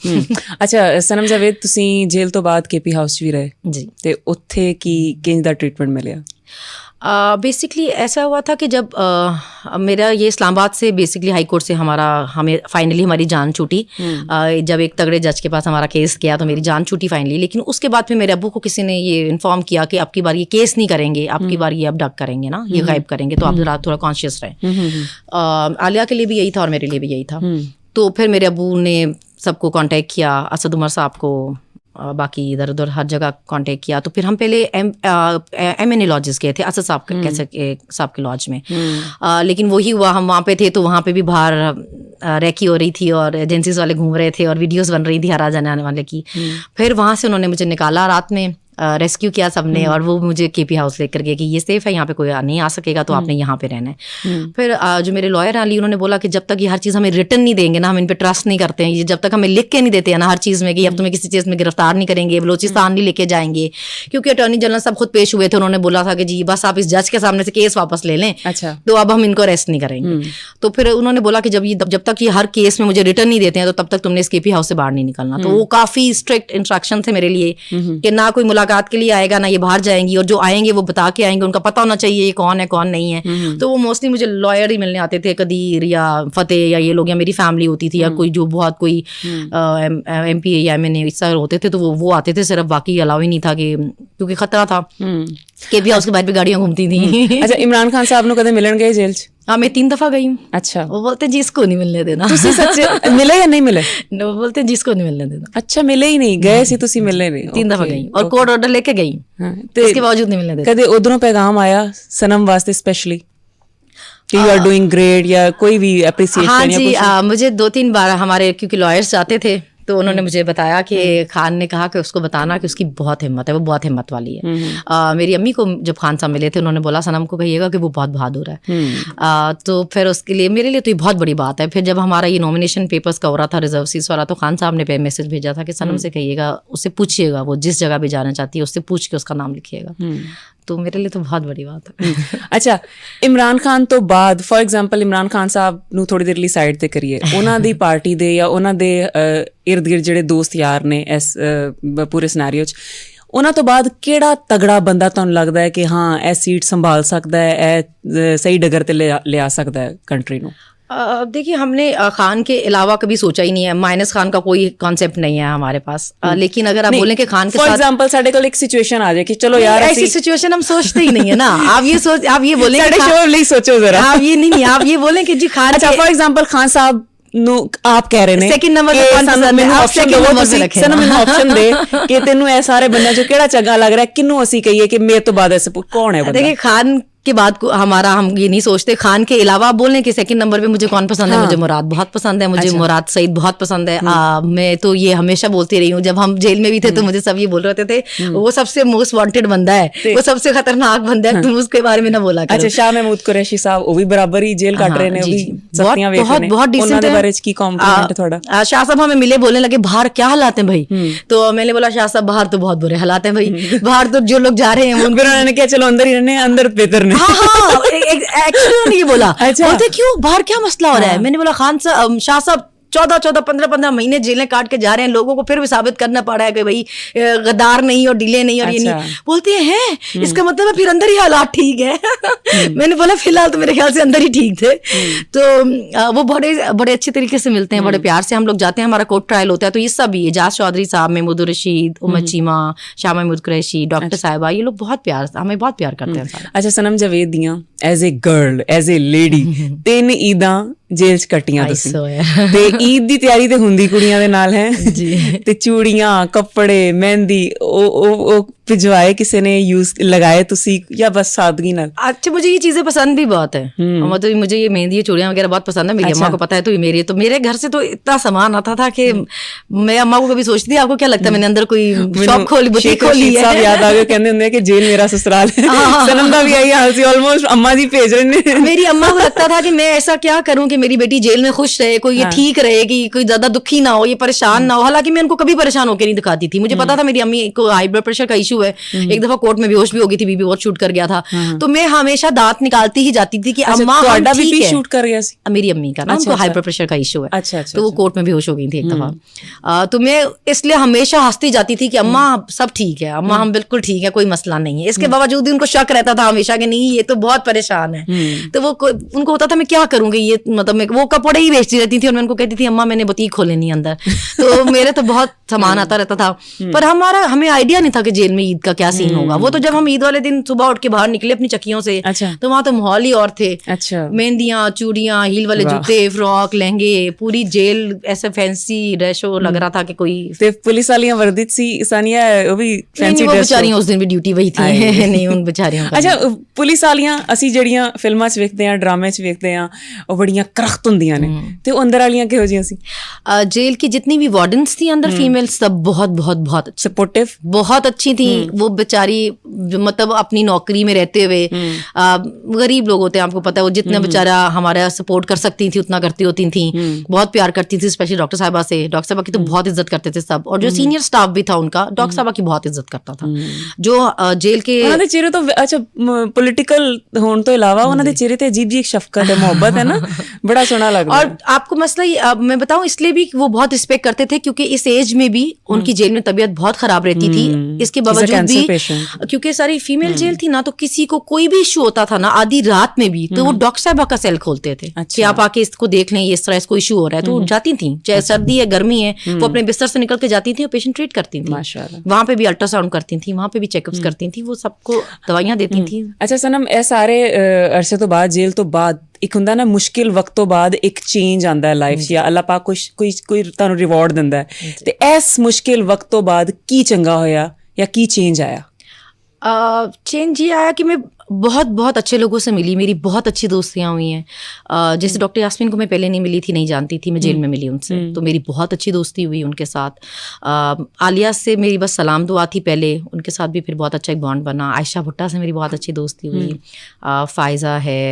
ਅੱਛਾ ਸਨਮ ਜਾਵੇਦ, ਤੁਸੀਂ ਜੇਲ੍ਹ ਤੋਂ ਬਾਅਦ KP ਹਾਊਸ 'ਚ ਵੀ ਰਹੇ ਜੀ, ਤੇ ਉੱਥੇ ਕੀ ਕਿੰਜ ਦਾ ਟ੍ਰੀਟਮੈਂਟ ਮਿਲਿਆ? بیسکلی ایسا ہوا تھا کہ جب میرا یہ اسلام آباد سے بیسکلی ہائی کورٹ سے ہمیں فائنلی ہماری جان چھوٹی. جب ایک تگڑے جج کے پاس ہمارا کیس گیا تو میری جان چھوٹی فائنلی. لیکن اس کے بعد پھر میرے ابو کو کسی نے یہ انفارم کیا کہ اب کی بار یہ کیس نہیں کریں گے, اب کی بار یہ ابڈکٹ کریں گے نا, یہ غائب کریں گے, تو آپ ذرا تھوڑا کانشیس رہیں. عالیہ کے لیے بھی یہی تھا اور میرے لیے بھی یہی تھا. تو پھر میرے ابو نے سب کو کانٹیکٹ کیا, اسد عمر صاحب کو, باقی ادھر ادھر ہر جگہ کانٹیکٹ کیا. تو پھر ہم پہلے ایم این اے لاجز گئے تھے اسد صاحب صاحب کے لاج میں. لیکن وہی ہوا, ہم وہاں پہ تھے تو وہاں پہ بھی باہر ریکی ہو رہی تھی اور ایجنسیز والے گھوم رہے تھے اور ویڈیوز بن رہی تھی ہر جانے آنے والے کی. پھر وہاں سے انہوں نے مجھے نکالا رات میں, ریسکیو کیا سب نے, اور وہ مجھے کے پی ہاؤس لے کر گئے کہ یہ سیف ہے, یہاں پہ کوئی نہیں آ سکے گا, تو آپ نے یہاں پہ رہنا ہے. پھر جو میرے لائر علی, انہوں نے بولا کہ جب تک یہ ہر چیز ہمیں ریٹرن نہیں دیں گے نا, ہم ان پہ ٹرسٹ نہیں کرتے ہیں, یہ جب تک ہمیں لکھ کے نہیں دیتے ہیں نا ہر چیز میں کہ اب تمہیں کسی چیز میں گرفتار نہیں کریں گے, بلوچستان نہیں لے کے جائیں گے, کیونکہ اٹارنی جنرل سب خود پیش ہوئے تھے, انہوں نے بولا تھا کہ جی بس آپ اس جج کے سامنے سے کیس واپس لے لیں, تو اب ہم ان کو ریسٹ نہیں کریں گے. تو پھر انہوں نے بولا کہ جب تک یہ ہر کیس میں مجھے ریٹرن نہیں دیتے ہیں تو تب تک تم نے اس کے پی ہاؤس سے باہر نہیں نکلنا. تو وہ کافی اسٹرکٹ انسٹرکشن تھے میرے لیے کہ نہ کوئی ملاقات کے لیے آئے گا, نہ یہ باہر جائیں گی, اور جو آئیں گے وہ بتا کے آئیں گے, ان کا پتہ ہونا چاہیے یہ کون ہے کون نہیں ہے. تو وہ موسٹلی مجھے لائر ہی ملنے آتے تھے, قدیر یا فتح یا یہ لوگ, یا میری فیملی ہوتی تھی, یا کوئی جو بہت کوئی ایم پی اے یا ایم این اے اس طرح ہوتے تھے, تو وہ آتے تھے صرف, باقی الاؤ ہی نہیں تھا کہ کیونکہ خطرہ تھا کہ بھی اس کے بعد بھی گاڑیاں گھومتی تھیں. اچھا, عمران خان صاحب نو کدے ملن گئے جیل چ؟ ہاں, میں 3 دفعہ گئی ہوں. اچھا, وہ بولتے ہیں جی اس کو نہیں ملنے دینا. تسی سچ ملے یا نہیں ملے؟ وہ بولتے ہیں جی اس کو نہیں ملنے دینا. اچھا, ملے ہی نہیں, گئے سی تسی ملے نہیں. 3 دفعہ گئی اور کورٹ آرڈر لے کے گئی, اس کے باوجود نہیں ملنے دینا. کدے ادھروں پیغام آیا سنم واسطے اسپیشلی کہ یو آر ڈوئنگ گریٹ, یا کوئی بھی اپریسیشن؟ ہاں جی, مجھے 2-3 بار ہمارے کیونکہ لائرس جاتے تھے تو انہوں نے مجھے بتایا کہ خان نے کہا کہ اس کو بتانا کہ اس کی بہت ہمت ہے, وہ بہت ہمت والی ہے. میری امی کو جب خان صاحب ملے تھے, انہوں نے بولا سنم کو کہیے گا کہ وہ بہت بہادر ہے. تو پھر اس کے لیے میرے لیے تو یہ بہت بڑی بات ہے. پھر جب ہمارا یہ نامینیشن پیپرس کا ہو رہا تھا ریزرو سیٹس والا, تو خان صاحب نے میسج بھیجا تھا کہ سنم سے کہیے گا, اس سے پوچھیے گا, وہ جس جگہ بھی جانا چاہتی ہے اس سے پوچھ کے اس کا نام لکھیے گا. تو میرے لیے تو بہت بڑی بات ہے. اچھا, عمران خان تو بعد فار ایگزامپل عمران خان صاحب نو تھوڑی دیر ਲਈ ਸਾਈਡ ਤੇ ਕਰੀਏ, ਉਹਨਾਂ ਦੀ ਪਾਰਟੀ ਦੇ ਜਾਂ ਉਹਨਾਂ ਦੇ ਇਰਦ ਗਿਰਦ ਜਿਹੜੇ ਦੋਸਤ ਯਾਰ ਨੇ ਇਸ ਪੂਰੇ ਸਿਨੈਰੀਓ 'ਚ, ਉਹਨਾਂ ਤੋਂ ਬਾਅਦ ਕਿਹੜਾ ਤਗੜਾ ਬੰਦਾ ਤੁਹਾਨੂੰ ਲੱਗਦਾ ਹੈ کہ ਹਾਂ ਇਹ ਸੀਟ ਸੰਭਾਲ ਸਕਦਾ ਹੈ, ਇਹ ਸਹੀ ਡगर ਤੇ ਲਿਆ ਸਕਦਾ ਹੈ کنٹری ਨੂੰ؟ دیکھیے, ہم نے خان کے علاوہ کبھی سوچا ہی نہیں ہے, مائنس خان کا کوئی کانسیپٹ نہیں ہے ہمارے پاس. لیکن اگر آپ بولیں کہ خان کے فار ایگزامپل ساڈے کول ایک سچویشن آ جائے کہ چلو یار ایسی سچویشن ہم سوچتے ہی نہیں ہے نا. آپ یہ بولیں ساڈے شو ਲਈ سوچو ذرا, آپ یہ نہیں, آپ یہ بولیں کہ جی خان. اچھا, فار ایگزامپل خان صاحب نو آپ کہہ رہے ہیں سیکنڈ نمبر ਮੈਨੂੰ ਆਪਸ਼ਨ ਦੇ ਕਿ ਤੈਨੂੰ ਇਹ ਸਾਰੇ ਬੰਦਿਆਂ ਚੋਂ ਕਿਹੜਾ ਚੰਗਾ ਲੱਗ ਰਿਹਾ, ਕਿਹਨੂੰ ਅਸੀਂ کہیے کہ میرے تو بعد ایسے کون ہے بندہ؟ دیکھیں, خان کے بعد ہمارا ہم یہ نہیں سوچتے. خان کے علاوہ آپ بولیں کہ سیکنڈ نمبر پہ مجھے کون پسند ہے, مجھے مراد بہت پسند ہے, مجھے مراد سعید بہت پسند ہے. میں تو یہ ہمیشہ بولتی رہی ہوں, جب ہم جیل میں بھی تھے تو مجھے سب یہ بول رہے تھے وہ سب سے موسٹ وانٹیڈ بندہ ہے, وہ سب سے خطرناک بندہ ہے, تم اس کے بارے میں نہ بولا کرو. اچھا, شاہ محمود قریشی صاحب وہ بھی برابر ہی جیل کٹ رہے ہیں, بہت ڈیسنٹ ہے. شاہ صاحب ہمیں ملے, بولنے لگے باہر کیا حالات ہیں بھائی, تو میں نے بولا شاہ صاحب باہر تو بہت برے حالات ہیں بھائی, باہر تو جو لوگ جا رہے ہیں انہوں نے کیا چلو اندر ہی رہنے, اندر بہتر نہیں. ایکچولی یہ بولا, بولتے کیوں باہر کیا مسئلہ ہو رہا ہے. میں نے بولا خان صاحب, شاہ صاحب 14-15 مہینے جیلیں کاٹ کے جا رہے ہیں, لوگوں کو پھر بھی ثابت کرنا پڑا ہے کہ بھائی غدار نہیں اور ڈیلے نہیں اور یہ نہیں. بولتے ہیں اس کا مطلب ہے پھر اندر ہی حالات ٹھیک ہے. میں نے بولا فی الحال تو میرے خیال سے اندر ہی ٹھیک تھے. تو وہ بڑے اچھے طریقے سے ملتے ہیں, بڑے پیار سے ہم لوگ جاتے ہیں. ہمارا کورٹ ٹرائل ہوتا ہے تو یہ سب بھی, اعجاز چودھری صاحب, محمود الرشید, امت چیمہ, شاہ محمود قریشی, ڈاکٹر صاحبہ, یہ لوگ بہت پیار, ہمیں بہت پیار کرتے ہیں. اچھا, سنم جاوید دیاں as a girl, as a lady 3 عیداں جیل چ کٹیاں تسی, تے عید دی تیاری تے ہوندی کڑیاں دے نال ہے جی, تے چوڑیاں, کپڑے, مہندی او بھجوائے کسی نے یوز لگائے تسی یا بس سادگی نال؟ اچھا, مجھے یہ چیزیں پسند بھی بہت ہے, مطلب مجھے یہ مہندی, چوڑیاں وغیرہ بہت پسند ہے. میری اماں کو پتا ہے, تو میرے گھر سے تو اتنا سامان آتا تھا کہ میں اماں کو کبھی سوچتی تھی آپ کو کیا لگتا ہے میں نے اندر کوئی شاپ کھولی, بوٹیک کھولی ہے. صاحب یاد آ گئے, کہندے ہوندے کہ جیل میرا سسرال ہے. سنم دا بھی آئی حال سی, آلموسٹ اماں جی بھیج رہے ہیں. میری اماں کو لگتا تھا کہ میں ایسا کیا کروں کہ मेरी बेटी जेल में खुश रहे, कोई ये ठीक रहे, कि कोई ज्यादा दुखी ना हो, ये परेशान ना हो। हालांकि मैं उनको कभी परेशान होकर नहीं दिखाती थी, मुझे पता था मेरी अम्मी को हाई ब्लड प्रेशर का इशू है, एक दफा कोर्ट में बेहोश भी हो गई थी, बीबी बहुत शूट कर गया था, तो मैं हमेशा दांत निकालती ही जाती थी कि अम्मा हम ठीक है। शूट कर गया सी मेरी अम्मी का ना, उनको हाई ब्लड प्रेशर का इशू है, अच्छा, तो वो कोर्ट में बेहोश हो गई थी एक दफा। तो मैं इसलिए हमेशा हंसती जाती थी कि अम्मा सब ठीक है, अम्मा हम बिल्कुल ठीक है, कोई मसला नहीं है। इसके बावजूद उनको शक रहता था हमेशा कि नहीं ये तो बहुत परेशान है। तो वो उनको होता था मैं क्या करूंगी, ये मतलब मैं वो कपड़े ही बेचती रहती थी और मैं उनको कहती थी अम्मा मैंने बुटीक खोलनी अंदर। तो मेरे तो बहुत सामान आता रहता था, पर हमें आइडिया नहीं था कि जेल में ईद का क्या सीन होगा। वो तो जब हम ईद वाले दिन सुबह उठ के बाहर निकले अपनी चक्कियों से, तो वहां तो माहौल ही और थे। मेहंदियां, चूड़ियां, हील वाले जूते, फ्रॉक, लहंगे, पूरी जेल ऐसे फैंसी ड्रेसो लग रहा था कि कोई पुलिस वालियां वर्दित सी सानिया वो भी फैंसी ड्रेस। बेचारियां उस दिन भी ड्यूटी वही थी नहीं उन बेचारियों का। अच्छा पुलिस वालियां ਅਸੀਂ ਜਿਹੜੀਆਂ ਫਿਲਮਾਂ 'ਚ ਵੇਖਦੇ ਆ, ਡਰਾਮੇ 'ਚ ਵੇਖਦੇ ਆ, ਉਹ ਬੜੀਆਂ ਕਰਖਤ ਹੁੰਦੀਆਂ ਨੇ, ਤੇ ਉਹ ਅੰਦਰ ਵਾਲੀਆਂ ਕਿਹੋ ਜਿਹੀਆਂ ਸੀ? जेल की जितनी भी वार्डन्स थी अंदर फीमेल, सब बहुत बहुत बहुत सपोर्टिव, बहुत अच्छी थी। वो बेचारी मतलब अपनी नौकरी में रहते हुए, गरीब लोग होते हैं आपको पता है, वो जितना बेचारा हमारा सपोर्ट कर सकती थी उतना करती होती थी, बहुत प्यार करती थी स्पेशली डॉक्टर साहिबा से। डॉक्टर साहिबा की तो बहुत इज्जत करते थे सब, और जो सीनियर स्टाफ भी था उनका डॉक्टर साहिबा की बहुत इज्जत करता था। जो जेल के ਉਹਨਾਂ ਦੇ ਚਿਹਰੇ ਤੋਂ अच्छा पॉलिटिकल होने तो इलावा ਉਹਨਾਂ ਦੇ ਚਿਹਰੇ ਤੇ अजीब जी एक शफकत है, मोहब्बत है ना, बड़ा सोना लगता है। और आपको मसला मैं बताऊं इसलिए भी वो बहुत रिस्पेक्ट करते थे क्योंकि इस एज में भी उनकी जेल में तबीयत बहुत खराब रहती थी। इसके बावजूद भी क्योंकि सारी फीमेल जेल थी ना, तो किसी को कोई भी इशू होता था ना आधी रात में भी, तो वो डॉक्टर साहबा का सेल खोलते थे कि आप आके इसको देख लें, इस तरह इसको इशू हो रहा है। तो वो जाती थी, चाहे सर्दी है गर्मी है, वो अपने बिस्तर से निकल के जाती थी और पेशेंट ट्रीट करती थी। वहां पे भी अल्ट्रासाउंड करती थी, वहां पे भी चेकअप्स करती थी, वो सबको दवाइयां देती थी। अच्छा सनम, ਇਹ ਸਾਰੇ ਅਰਸੇ ਤੋਂ ਬਾਅਦ, ਜੇਲ੍ਹ ਤੋਂ ਬਾਅਦ ਇੱਕ ਹੁੰਦਾ ਨਾ ਮੁਸ਼ਕਿਲ ਵਕਤ ਤੋਂ ਬਾਅਦ ਇੱਕ ਚੇਂਜ ਆਉਂਦਾ ਹੈ ਲਾਈਫ 'ਚ, ਜਾਂ ਅੱਲਾਹ ਪਾਕ ਕੋਈ ਤੁਹਾਨੂੰ ਰਿਵਾਰਡ ਦਿੰਦਾ ਹੈ, ਤੇ ਇਸ ਮੁਸ਼ਕਿਲ ਵਕਤ ਤੋਂ ਬਾਅਦ ਕੀ ਚੰਗਾ ਹੋਇਆ ਜਾਂ ਕੀ ਚੇਂਜ ਆਇਆ? चेंज ये आया कि मैं बहुत बहुत अच्छे लोगों से मिली, मेरी बहुत अच्छी दोस्तियाँ हुई हैं। जैसे डॉक्टर यास्मीन को मैं पहले नहीं मिली थी, नहीं जानती थी, मैं जेल में मिली उनसे, तो मेरी बहुत अच्छी दोस्ती हुई उनके साथ। आलिया से मेरी बस सलाम दुआ थी पहले, उनके साथ भी फिर बहुत अच्छा एक बॉन्ड बना। आयशा भुट्टा से मेरी बहुत अच्छी दोस्ती हुई। फ़ायज़ा है,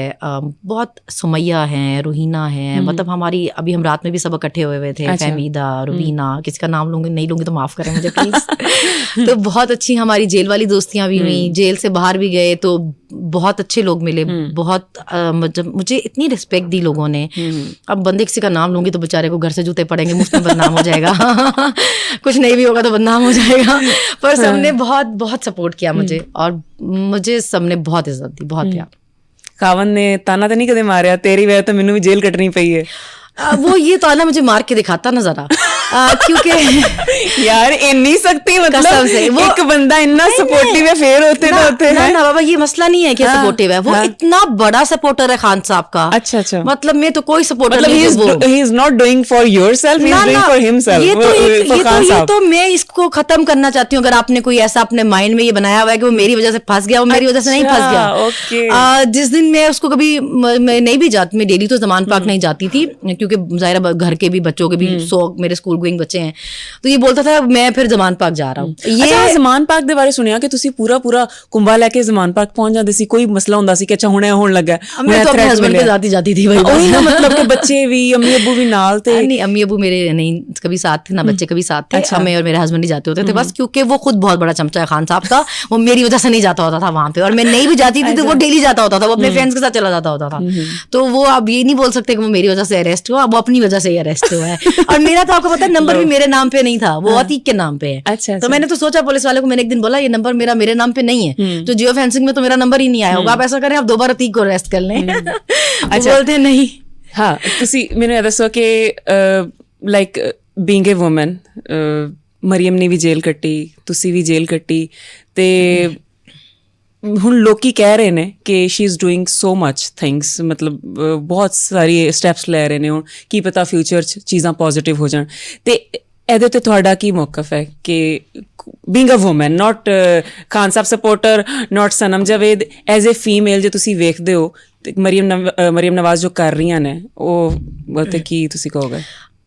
बहुत सुमैया हैं, रूहीना हैं, मतलब हमारी अभी हम रात में भी सब इकट्ठे हुए थे। फहमीदा, रुबीना, किसी का नाम लूँगी नहीं लूँगी तो माफ़ करें मुझे प्लीज़। तो बहुत अच्छी हमारी जेल वाली दोस्तियाँ भी हुई। जेल से बाहर भी गए तो बहुत अच्छे लोग मिले, बहुत मुझे इतनी रिस्पेक्ट दी लोगों ने। अब बंदे किसी का नाम लूंगी तो बेचारे को घर से जूते पड़ेंगे, मुफ्त में बदनाम हो जाएगा। कुछ नहीं भी होगा तो बदनाम हो जाएगा, पर सबने बहुत बहुत सपोर्ट किया मुझे, और मुझे सबने बहुत इज्जत दी, बहुत प्यार। खावन ने ताना तो नहीं कदे मारिया, तेरी वजह तो मैनू भी जेल कटनी पई है? वो ये ताना मुझे मार के दिखाता ना जरा, क्योंकि यार इन्नी सख्ती, मतलब वो एक बंदा इतना सपोर्टिव है, फिर होते ना बाबा ये मसला नहीं है कि सपोर्टिव है, वो इतना बड़ा सपोर्टर है खान साहब का। अच्छा अच्छा, मतलब मैं तो कोई सपोर्टर नहीं, he is not doing for yourself, he is doing for himself। ये तो मैं इसको खत्म करना चाहती हूँ। अगर आपने कोई ऐसा अपने माइंड में ये बनाया हुआ है कि वो मेरी वजह से फंस गया, वो मेरी वजह से नहीं फंस गया। जिस दिन मैं उसको कभी मैं नहीं भी जाती, मैं डेली तो जमान पाक नहीं जाती थी, क्योंकि ज़ाहिर घर के भी बच्चों के भी 100 मेरे स्कूल गोइंग बच्चे हैं, तो ये बोलता था मैं फिर जमान पाक जा रहा हूँ। ये जमान पाक ਦੇ ਬਾਰੇ ਸੁਣਿਆ ਕਿ ਤੁਸੀਂ ਪੂਰਾ ਕੁੰਭਾ ਲੈ ਕੇ ਜ਼ਮਾਨ ਪਾਕ ਪਹੁੰਚ ਜਾਂਦੇ ਸੀ, ਕੋਈ ਮਸਲਾ ਹੁੰਦਾ ਸੀ ਕਿ ਅੱਛਾ ਹੁਣ ਇਹ ਹੋਣ ਲੱਗਾ? मैं तो अपने हस्बैंड के साथ ही जाती थी भाई, वही ना, मतलब कि बच्चे भी, अम्मी अब्बू भी नाल थे? नहीं, अम्मी अब्बू मेरे नहीं कभी साथ थे ना, बच्चे कभी साथ थे। मैं और मेरे हस्बैंड ही जाते होते थे बस, क्योंकि वो खुद बहुत बड़ा चमचा है खान साहब का, वो मेरी वजह से नहीं जाता होता था वहां पे, और मैं नहीं भी जाती थी तो वो डेली जाता होता था, वो अपने फ्रेंड्स के साथ चला जाता होता था। तो वो अब ये नहीं बोल सकते कि वो मेरी वजह से अरेस्ट हुआ, वो अपनी वजह से ही अरेस्ट हुआ है। और मेरा तो आपको पता है नंबर भी मेरे नाम पे नहीं था, वो अतीक के नाम पे है। अच्छा, तो मैंने तो सोचा पुलिस वाले को, मैंने एक दिन बोला ये नंबर मेरे नाम पे नहीं है, तो जियो फेंसिंग में तो मेरा नंबर ही नहीं आया होगा, आप ऐसा करें आप दोबारा अतीक को अरेस्ट कर लें। अच्छा, बोलते नहीं। हाँ, ਤੁਸੀਂ ਮੈਨੂੰ ਇਹ ਦੱਸੋ ਕਿ like being a woman, Maryam ਨੇ ਵੀ ਜੇਲ੍ਹ ਕੱਟੀ, ਤੁਸੀਂ ਵੀ ਜੇਲ੍ਹ ਕੱਟੀ, ਤੇ ਹੁਣ ਲੋਕੀ ਕਹਿ ਰਹੇ ਨੇ ਕਿ she is doing so much things, ਮਤਲਬ ਬਹੁਤ ਸਾਰੀ ਸਟੈਪਸ ਲੈ ਰਹੇ ਨੇ, ਹੁਣ ਕੀ ਪਤਾ ਫਿਊਚਰ 'ਚ ਚੀਜ਼ਾਂ ਪੋਜ਼ਿਟਿਵ ਹੋ ਜਾਣ, ਤੇ ਇਹਦੇ ਉੱਤੇ ਤੁਹਾਡਾ ਕੀ ਮੌਕਫ ਹੈ ਕਿ being a woman, not Khan Sahib supporter, not Sanam Javed, as a female ਜੇ ਤੁਸੀਂ ਵੇਖਦੇ ਹੋ ਮਰੀਮ ਨਵਾਜ਼ ਜੋ ਕਰ ਰਹੀਆਂ ਨੇ, ਉਹ ਉੱਤੇ ਕੀ ਤੁਸੀਂ ਕਹੋਗੇ?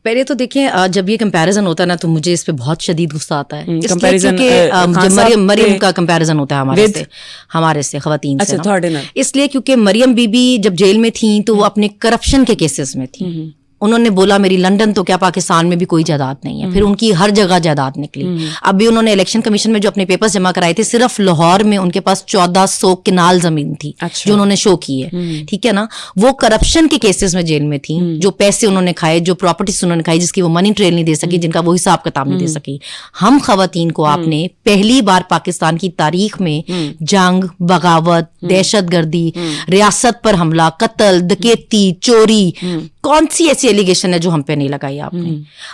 पहले तो देखें, जब ये कंपैरिजन होता है ना तो मुझे इस पे बहुत शदीद गुस्सा आता है, इसलिए comparison, क्योंकि जब मरियम का कंपैरिजन होता है हमारे से खवातीन से ना, इसलिए क्योंकि मरियम बीबी जब जेल में थी तो वो अपने करप्शन के केसेस में थी। उन्होंने बोला मेरी लंदन तो क्या पाकिस्तान में भी कोई जायदाद नहीं है, फिर उनकी हर जगह जायदाद निकली। अभी उन्होंने इलेक्शन कमीशन में जो अपने पेपर्स जमा कराए थे, सिर्फ लाहौर में उनके पास 1400 किनाल जमीन थी जो उन्होंने शो की है, ठीक है ना। वो करप्शन के केसेस में जेल में थी, जो पैसे उन्होंने खाए, जो प्रॉपर्टीज उन्होंने खाई, जिसकी वो मनी ट्रेल नहीं दे सकी, जिनका वो हिसाब किताब नहीं दे सकी। हम खवातीन को आपने पहली बार पाकिस्तान की तारीख में जंग, बगावत, दहशतगर्दी, रियासत पर हमला, कत्ल, डकैती, चोरी, कौन सी ऐसी एलिगेशन है जो हम पे नहीं लगाई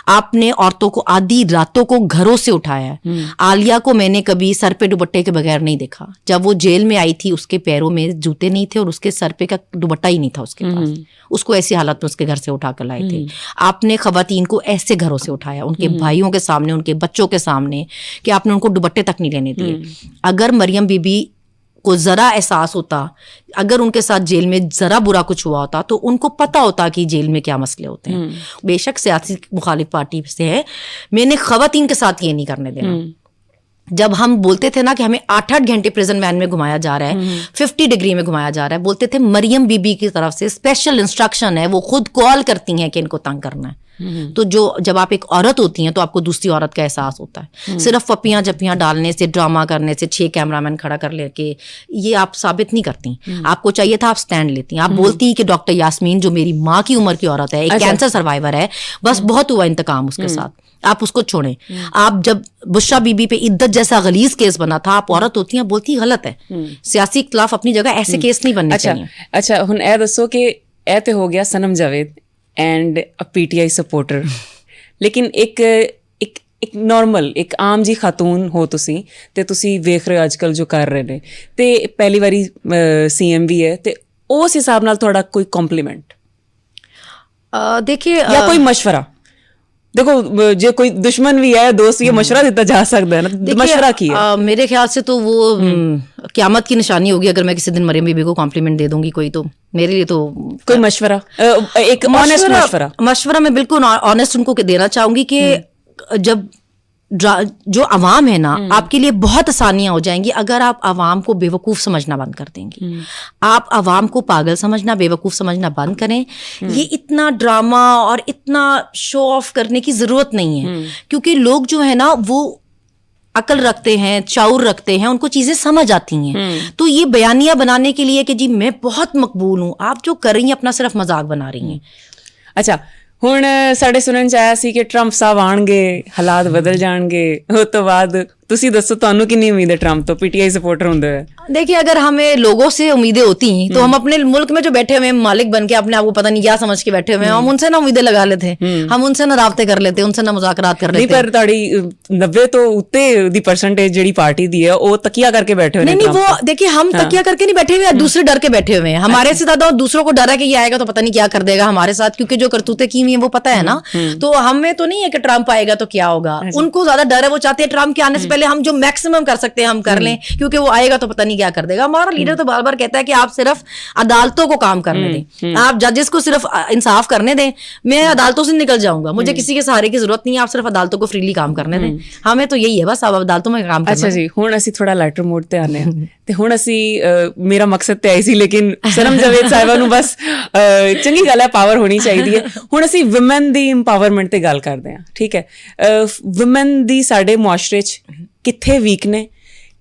आपने औरतों को आधी रातों को घरों से उठाया है। आलिया को मैंने कभी सर पे दुपट्टे के बगैर नहीं देखा। जब वो जेल में आई थी उसके पैरों में जूते नहीं थे और उसके सर पे का दुपट्टा ही नहीं था उसके पास। उसको ऐसी हालत में उसके घर से उठा कर लाए थे। आपने खवातीन को ऐसे घरों से उठाया, उनके भाइयों के सामने, उनके बच्चों के सामने, कि आपने उनको दुपट्टे तक नहीं लेने दिए। अगर मरियम बीबी को जरा एहसास होता, अगर उनके साथ जेल में जरा बुरा कुछ हुआ होता तो उनको पता होता कि जेल में क्या मसले होते हैं। बेशक सियासी मुखालिफ पार्टी से है, मैंने खवातीन के साथ ये नहीं करने देना। जब हम बोलते थे ना कि हमें 8-8 घंटे प्रिजन वैन में घुमाया जा रहा है, 50 डिग्री में घुमाया जा रहा है, बोलते थे मरियम बीबी की तरफ से स्पेशल इंस्ट्रक्शन है, वो खुद कॉल करती हैं कि इनको तंग करना है। तो जब आप एक औरत होती हैं तो आपको दूसरी औरत का एहसास होता है। सिर्फ पपियां जपियां डालने से, ड्रामा करने से, 6 कैमरामैन खड़ा कर लेके ये आप साबित नहीं करती। आपको चाहिए था आप स्टैंड लेती। आप बोलती कि डॉक्टर यास्मीन जो मेरी माँ की उम्र की औरत है, एक कैंसर सर्वाइवर है, बस बहुत हुआ इंतकाम उसके साथ, आप उसको छोड़ें। आप जब बुशरा बीबी पे इद्दत जैसा गलीज केस बना था, आप औरत होती हैं, बोलती गलत है। सियासी इख्तिलाफ अपनी जगह, ऐसे केस नहीं बनने चाहिए। अच्छा हुन ए दसो कि ए ते हो गया Sanam Javed and a PTI supporter, लेकिन ਇੱਕ ਨਾਰਮਲ ਇੱਕ ਆਮ ਜੀ ਖਾਤੂਨ ਹੋ ਤੁਸੀਂ ਤੇ ਤੁਸੀਂ ਵੇਖ ਰਹੇ ਹੋ ਅੱਜਕੱਲ ਜੋ ਕਰ ਰਹੇ ਨੇ ਤੇ ਪਹਿਲੀ ਵਾਰੀ ਸੀਐਮ ਵੀ ਹੈ ਤੇ ਉਸ ਹਿਸਾਬ ਨਾਲ ਤੁਹਾਡਾ ਕੋਈ ਕੰਪਲੀਮੈਂਟ देखिए या कोई मशवरा? देखो जो कोई दुश्मन भी है, दोस्त, ये मशवरा देता जा सकता है ना, मशवरा की है। मेरे ख्याल से तो वो क़यामत की निशानी होगी अगर मैं किसी दिन मरियम बीबी को कॉम्प्लीमेंट दे दूंगी कोई, तो मेरे लिए तो कोई मशवरा, एक ऑनेस्ट मशवरा मैं बिल्कुल ऑनेस्ट उनको देना चाहूंगी कि जब जो अवाम है ना, आपके लिए बहुत आसानियां हो जाएंगी अगर आप अवाम को बेवकूफ़ समझना बंद कर देंगी। आप अवाम को पागल समझना, बेवकूफ़ समझना बंद करें। ये इतना ड्रामा और इतना शो ऑफ करने की ज़रूरत नहीं है, क्योंकि लोग जो है ना वो अकल रखते हैं, चाउर रखते हैं, उनको चीज़ें समझ आती हैं। तो ये बयानिया बनाने के लिए कि जी मैं बहुत मकबूल हूँ, आप जो कर रही हैं अपना सिर्फ मजाक बना रही हैं। अच्छा ਹੁਣ ਸਾਡੇ ਸੁਣਨ ਚ ਆਇਆ ਸੀ ਕਿ ਟਰੰਪ ਸਾਹਿਬ ਆਣਗੇ, ਹਾਲਾਤ ਬਦਲ ਜਾਣਗੇ, ਉਸ ਤੋਂ ਬਾਅਦ ਤੁਸੀਂ ਦੱਸੋ ਤੁਹਾਨੂੰ ਕਿੰਨੀ ਉਮੀਦ है ट्रंप तो पीटीआई सपोर्टर होंगे? देखिए अगर हमें लोगों से उम्मीदें होती तो हम अपने मुल्क में जो बैठे हुए मालिक बन के अपने आप को पता नहीं क्या समझ के बैठे हुए हैं, हम उनसे ना उम्मीदें लगा लेते, हम उनसे ना राब्ते कर लेते, उनसे ना मुज़ाकरात कर लेते। पर ਤੁਹਾਡੀ 90 ਤੋਂ ਉੱਤੇ ਦੀ परसेंटेज ਜਿਹੜੀ ਪਾर्टी ਦੀ है वो तकिया करके बैठे हुए हैं। नहीं वो देखिए हम तकिया करके नहीं बैठे हुए, दूसरे डर के बैठे हुए हैं। हमारे से ज्यादा दूसरों को डर है कि ये आएगा तो पता नहीं क्या कर देगा हमारे साथ, क्योंकि जो करतूतें की हुई है वो पता है ना। तो हमें तो नहीं है कि ट्रंप आएगा तो क्या होगा, उनको ज्यादा डर है। वो चाहते हैं ट्रंप के आने से पहले हम जो मैक्सिमम कर सकते हैं हम कर लें, क्योंकि वो आएगा तो पता नहीं क्या कर देगा। हमारा लीडर तो बार बार कहता है कि आप सिर्फ अदालतों को काम करने दें, आप जजेस को सिर्फ इंसाफ करने दें, मैं अदालतों से निकल जाऊंगा, मुझे किसी के सहारे की जरूरत नहीं है, आप सिर्फ अदालतों को फ्रीली काम करने दें। हमें तो यही है बस, आप अदालतों में काम करना। अच्छा जी, हुण ਅਸੀਂ ਥੋੜਾ ਲਾਈਟਰ ਮੋਡ ਤੇ ਆਨੇ ਆ ਤੇ ਹੁਣ ਅਸੀਂ ਮੇਰਾ ਮਕਸਦ ਤੇ ਆਈ ਸੀ, ਲੇਕਿਨ ਸਨਮ ਜਾਵੇਦ ਸਾਹਿਬਾ ਨੂੰ ਬਸ ਚੰਗੀ ਗੱਲ ਹੈ, ਪਾਵਰ ਹੋਣੀ ਚਾਹੀਦੀ ਹੈ। ਹੁਣ ਅਸੀਂ ਵੂਮਨ ਦੀ ਇੰਪਾਵਰਮੈਂਟ ਤੇ ਗੱਲ ਕਰਦੇ ਹਾਂ, ਠੀਕ ਹੈ। ਵੂਮਨ ਦੀ ਸਾਡੇ ਮੁਆਸ਼ਰੇ 'ਚ ਕਿੱਥੇ ਵੀਕ ਨੇ,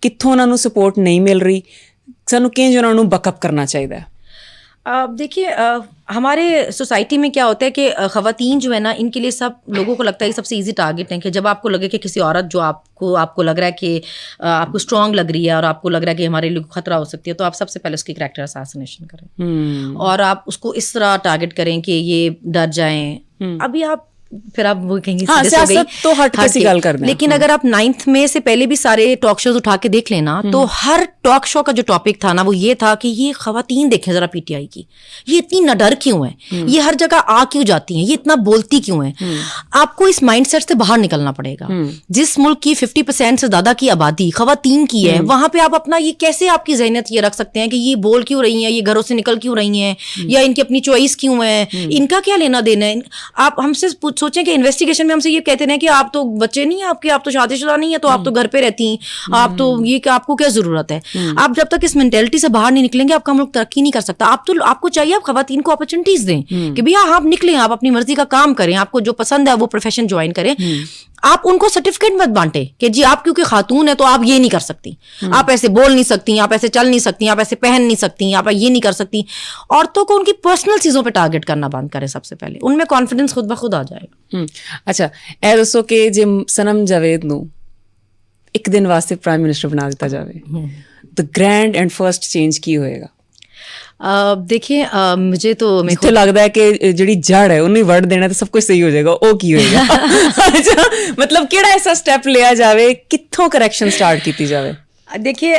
ਕਿੱਥੋਂ ਉਹਨਾਂ ਨੂੰ ਸਪੋਰਟ ਨਹੀਂ ਮਿਲ ਰਹੀ, ਸਾਨੂੰ ਕਿੰਜ ਉਹਨਾਂ ਨੂੰ ਬੈਕਅਪ ਕਰਨਾ ਚਾਹੀਦਾ ਹੈ? देखिए हमारे सोसाइटी में क्या होता है कि ख़वातीन जो है ना, इनके लिए सब लोगों को लगता है कि सबसे इजी टारगेट है कि जब आपको लगे कि किसी औरत जो आपको लग रहा है कि आपको स्ट्रांग लग रही है और आपको लग रहा है कि हमारे लिए खतरा हो सकती है, तो आप सबसे पहले उसकी कैरेक्टर असैसिनेशन करें और आप उसको इस तरह टारगेट करें कि ये डर जाएं। अभी आप फिर आप वो कहेंगे तो हट के गल कर दें। लेकिन अगर आप 9th में से पहले भी सारे टॉक शोज उठा के देख लेना, तो हर टॉक शो का जो टॉपिक था ना वो ये था कि ये खवातीन देखें जरा पीटीआई की, ये इतनी नडर क्यों है, ये हर जगह आ क्यों जाती हैं, ये इतना बोलती क्यों है। आपको इस माइंडसेट से बाहर निकलना पड़ेगा। जिस मुल्क की 50% से ज्यादा की आबादी खवातीन की है, वहां पे आप अपना ये कैसे आपकी ज़हनियत ये रख सकते हैं कि ये बोल क्यों रही हैं, ये घरों से निकल क्यों रही हैं, या इनकी अपनी चॉइस क्यों है, इनका क्या लेना देना है। आप हमसे खुद सोचें कि इन्वेस्टिगेशन में हमसे ये कहते हैं कि आप तो बच्चे नहीं है आपके, आप तो शादीशुदा नहीं है, तो आप तो घर पे रहती हैं, आप तो ये कि आपको क्या जरूरत है. आप जब तक इस मेंटेलिटी से बाहर नहीं निकलेंगे आपका मुल्क तरक्की नहीं कर सकता. आपको चाहिए आप खवातीन को अपॉर्चुनिटीज दें कि भैया आप निकलें, आप अपनी मर्जी का काम करें, आपको जो पसंद है वो प्रोफेशन ज्वाइन करें. आप उनको सर्टिफिकेट मत बांटे कि जी आप क्योंकि खातून है तो आप ये नहीं कर सकती, आप ऐसे बोल नहीं सकती, आप ऐसे चल नहीं सकती, आप ऐसे पहन नहीं सकती, आप ये नहीं कर सकती. औरतों को उनकी पर्सनल चीजों पे टारगेट करना बंद करें सबसे पहले, उनमें कॉन्फिडेंस खुद ब खुद आ जाएगा. ਅੱਛਾ, ਇਹ ਦੱਸੋ ਕਿ ਜੇ ਸਨਮ ਜਾਵੇਦ ਨੂੰ ਇੱਕ ਦਿਨ ਵਾਸਤੇ ਪ੍ਰਾਈਮ ਮਿਨਿਸਟਰ ਬਣਾ ਦਿੱਤਾ ਜਾਵੇ ਤਾਂ ਗ੍ਰੈਂਡ ਐਂਡ ਫਰਸਟ ਚੇਂਜ ਕੀ ਹੋਏਗਾ? देखिए मुझे तो ਜਿੱਥੇ ਲੱਗਦਾ ਹੈ ਕਿ ਜਿਹੜੀ ਜੜ ਹੈ ਉਹਨੂੰ ਹੀ ਵੜ ਦੇਣਾ ਤਾਂ ਸਭ ਕੁਝ ਸਹੀ ਹੋ ਜਾਏਗਾ, ਉਹ ਕੀ ਹੋਏਗਾ? ਅੱਛਾ, ਮਤਲਬ ਕਿਹੜਾ ਐਸਾ ਸਟੈਪ ਲਿਆ ਜਾਵੇ, ਕਿੱਥੋਂ ਕਰੈਕਸ਼ਨ ਸਟਾਰਟ ਕੀਤੀ ਜਾਵੇ? देखिए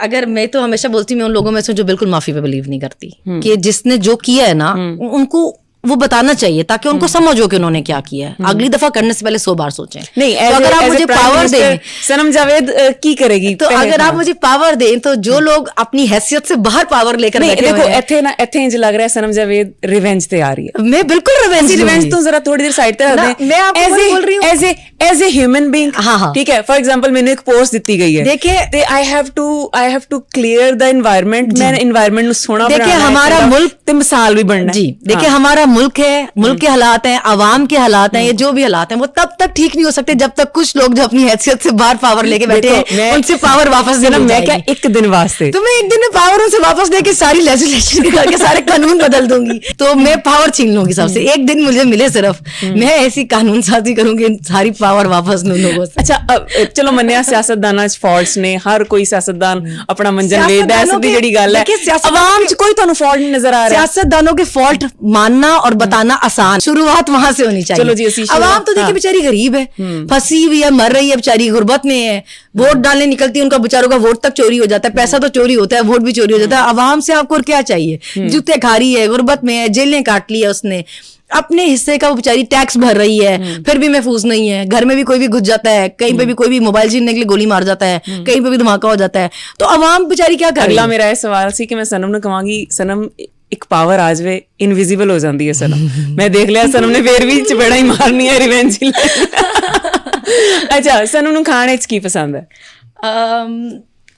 अगर मैं तो हमेशा बोलती हूँ मैं उन लोगों में से जो बिल्कुल माफी पे बिलीव नहीं करती कि जिसने जो किया है ना उनको वो बताना चाहिए ताकि उनको समझ हो कि उन्होंने क्या किया है. अगली दफा करने से पहले 100 बार सोचें. नहीं, तो अगर आप मुझे पावर दें, सनम जावेद की करेगी? तो अगर आप मुझे पावर दें तो जो लोग अपनी हैसियत से बाहर पावर लेकर बैठे हुए हैं, देखो ਇੱਥੇ ਇੰਜ ਲੱਗ ਰਿਹਾ ਸਨਮ ਜਾਵੇਦ ਰਿਵੈਂਜ ਤੇ ਆ ਰਹੀ ਹੈ. मैं बिल्कुल रिवेंज तो जरा थोड़ी देर साइड पे रख दें. मैं आपको बोल रही हूँ एज ए ह्यूमन बीइंग. हाँ, ठीक है. फॉर एग्जांपल मैंने एक पोस्ट ਦਿੱਤੀ गई है, देखिए I have to clear the environment. मैं एनवायरनमेंट ਨੂੰ ਸੋਹਣਾ ਬਣਾਉਣਾ है. देखिए हमारा मुल्क ਤੇ ਮਿਸਾਲ ਵੀ ਬਣਨਾ है. जी देखिए हमारा मुल्क है, मुल्क के हालात हैं, अवाम के हालात हैं, ये जो भी हालात हैं वो तब तक ठीक नहीं हो सकते जब तक कुछ लोग जो अपनी हैसियत से बाहर पावर लेके बैठे हैं उनसे पावर वापस देना. मैं क्या एक दिन वास्ते तो मैं एक दिन में पावर उनसे वापस लेके सारी लेजिस्लेशन करके सारे कानून बदल दूंगी, तो मैं पावर छीन लूंगी सबसे. एक दिन मुझे मिले सिर्फ, मैं ऐसी कानून साजी करूंगी सारी पावर वापस लूं लोगों से. अच्छा चलो ਮੰਨਿਆ ਸਿਆਸਤਦਾਨਾਂ 'ਚ ਫਾਲਟਸ ਨੇ, ਹਰ ਕੋਈ ਸਿਆਸਤਦਾਨ ਆਪਣਾ ਮੰਜ਼ਲ ਵੇਚਦਾ ਹੈ, ਸਿੱਧੀ ਜਿਹੜੀ ਗੱਲ ਹੈ. ਆਵਾਮ 'ਚ ਕੋਈ ਤੁਹਾਨੂੰ ਫਾਲਟ ਨਹੀਂ ਨਜ਼ਰ ਆ ਰਿਹਾ? सियासतदानों के फॉल्ट मानना और बताना आसान, शुरुआत वहां से होनी चाहिए. चलो जी, अवाम तो देखिए बेचारी गरीब है, फंसी हुई है, मर रही है बेचारी, गुर्बत में है, वोट डालने निकलती है उनका बेचारों का वोट तक चोरी हो जाता है, पैसा तो चोरी होता है, वोट भी चोरी हो जाता है. अवाम से आपको क्या चाहिए? जूते खा रही है, गुर्बत में है, जेलें काट ली है उसने, अपने हिस्से का वो बेचारी टैक्स भर रही है, फिर भी महफूज नहीं है. घर में भी कोई भी घुस जाता है, कहीं पे भी कोई भी मोबाइल छीनने के लिए गोली मार जाता है, कहीं पे भी धमाका हो जाता है. तो अवाम बेचारी क्या कर रही है? अगला मेरा ये सवाल सी कि मैं सनम ਨੂੰ ਕਵਾਂਗੀ, ਸਨਮ ਇੱਕ ਪਾਵਰ ਆ ਜਾਵੇ, ਇਨਵਿਜ਼ੀਬਲ ਹੋ ਜਾਂਦੀ ਹੈ ਸਨਮ. ਮੈਂ ਦੇਖ ਲਿਆ ਸਨਮ ਨੇ ਫੇਰ ਵੀ ਚਪੇੜਾ ਹੀ ਮਾਰਨੀ ਹੈ, ਰਿਵੈਂਜ ਹੀ ਅੱਛਾ, ਸਨਮ ਨੂੰ ਖਾਣੇ 'ਚ ਕੀ ਪਸੰਦ ਹੈ?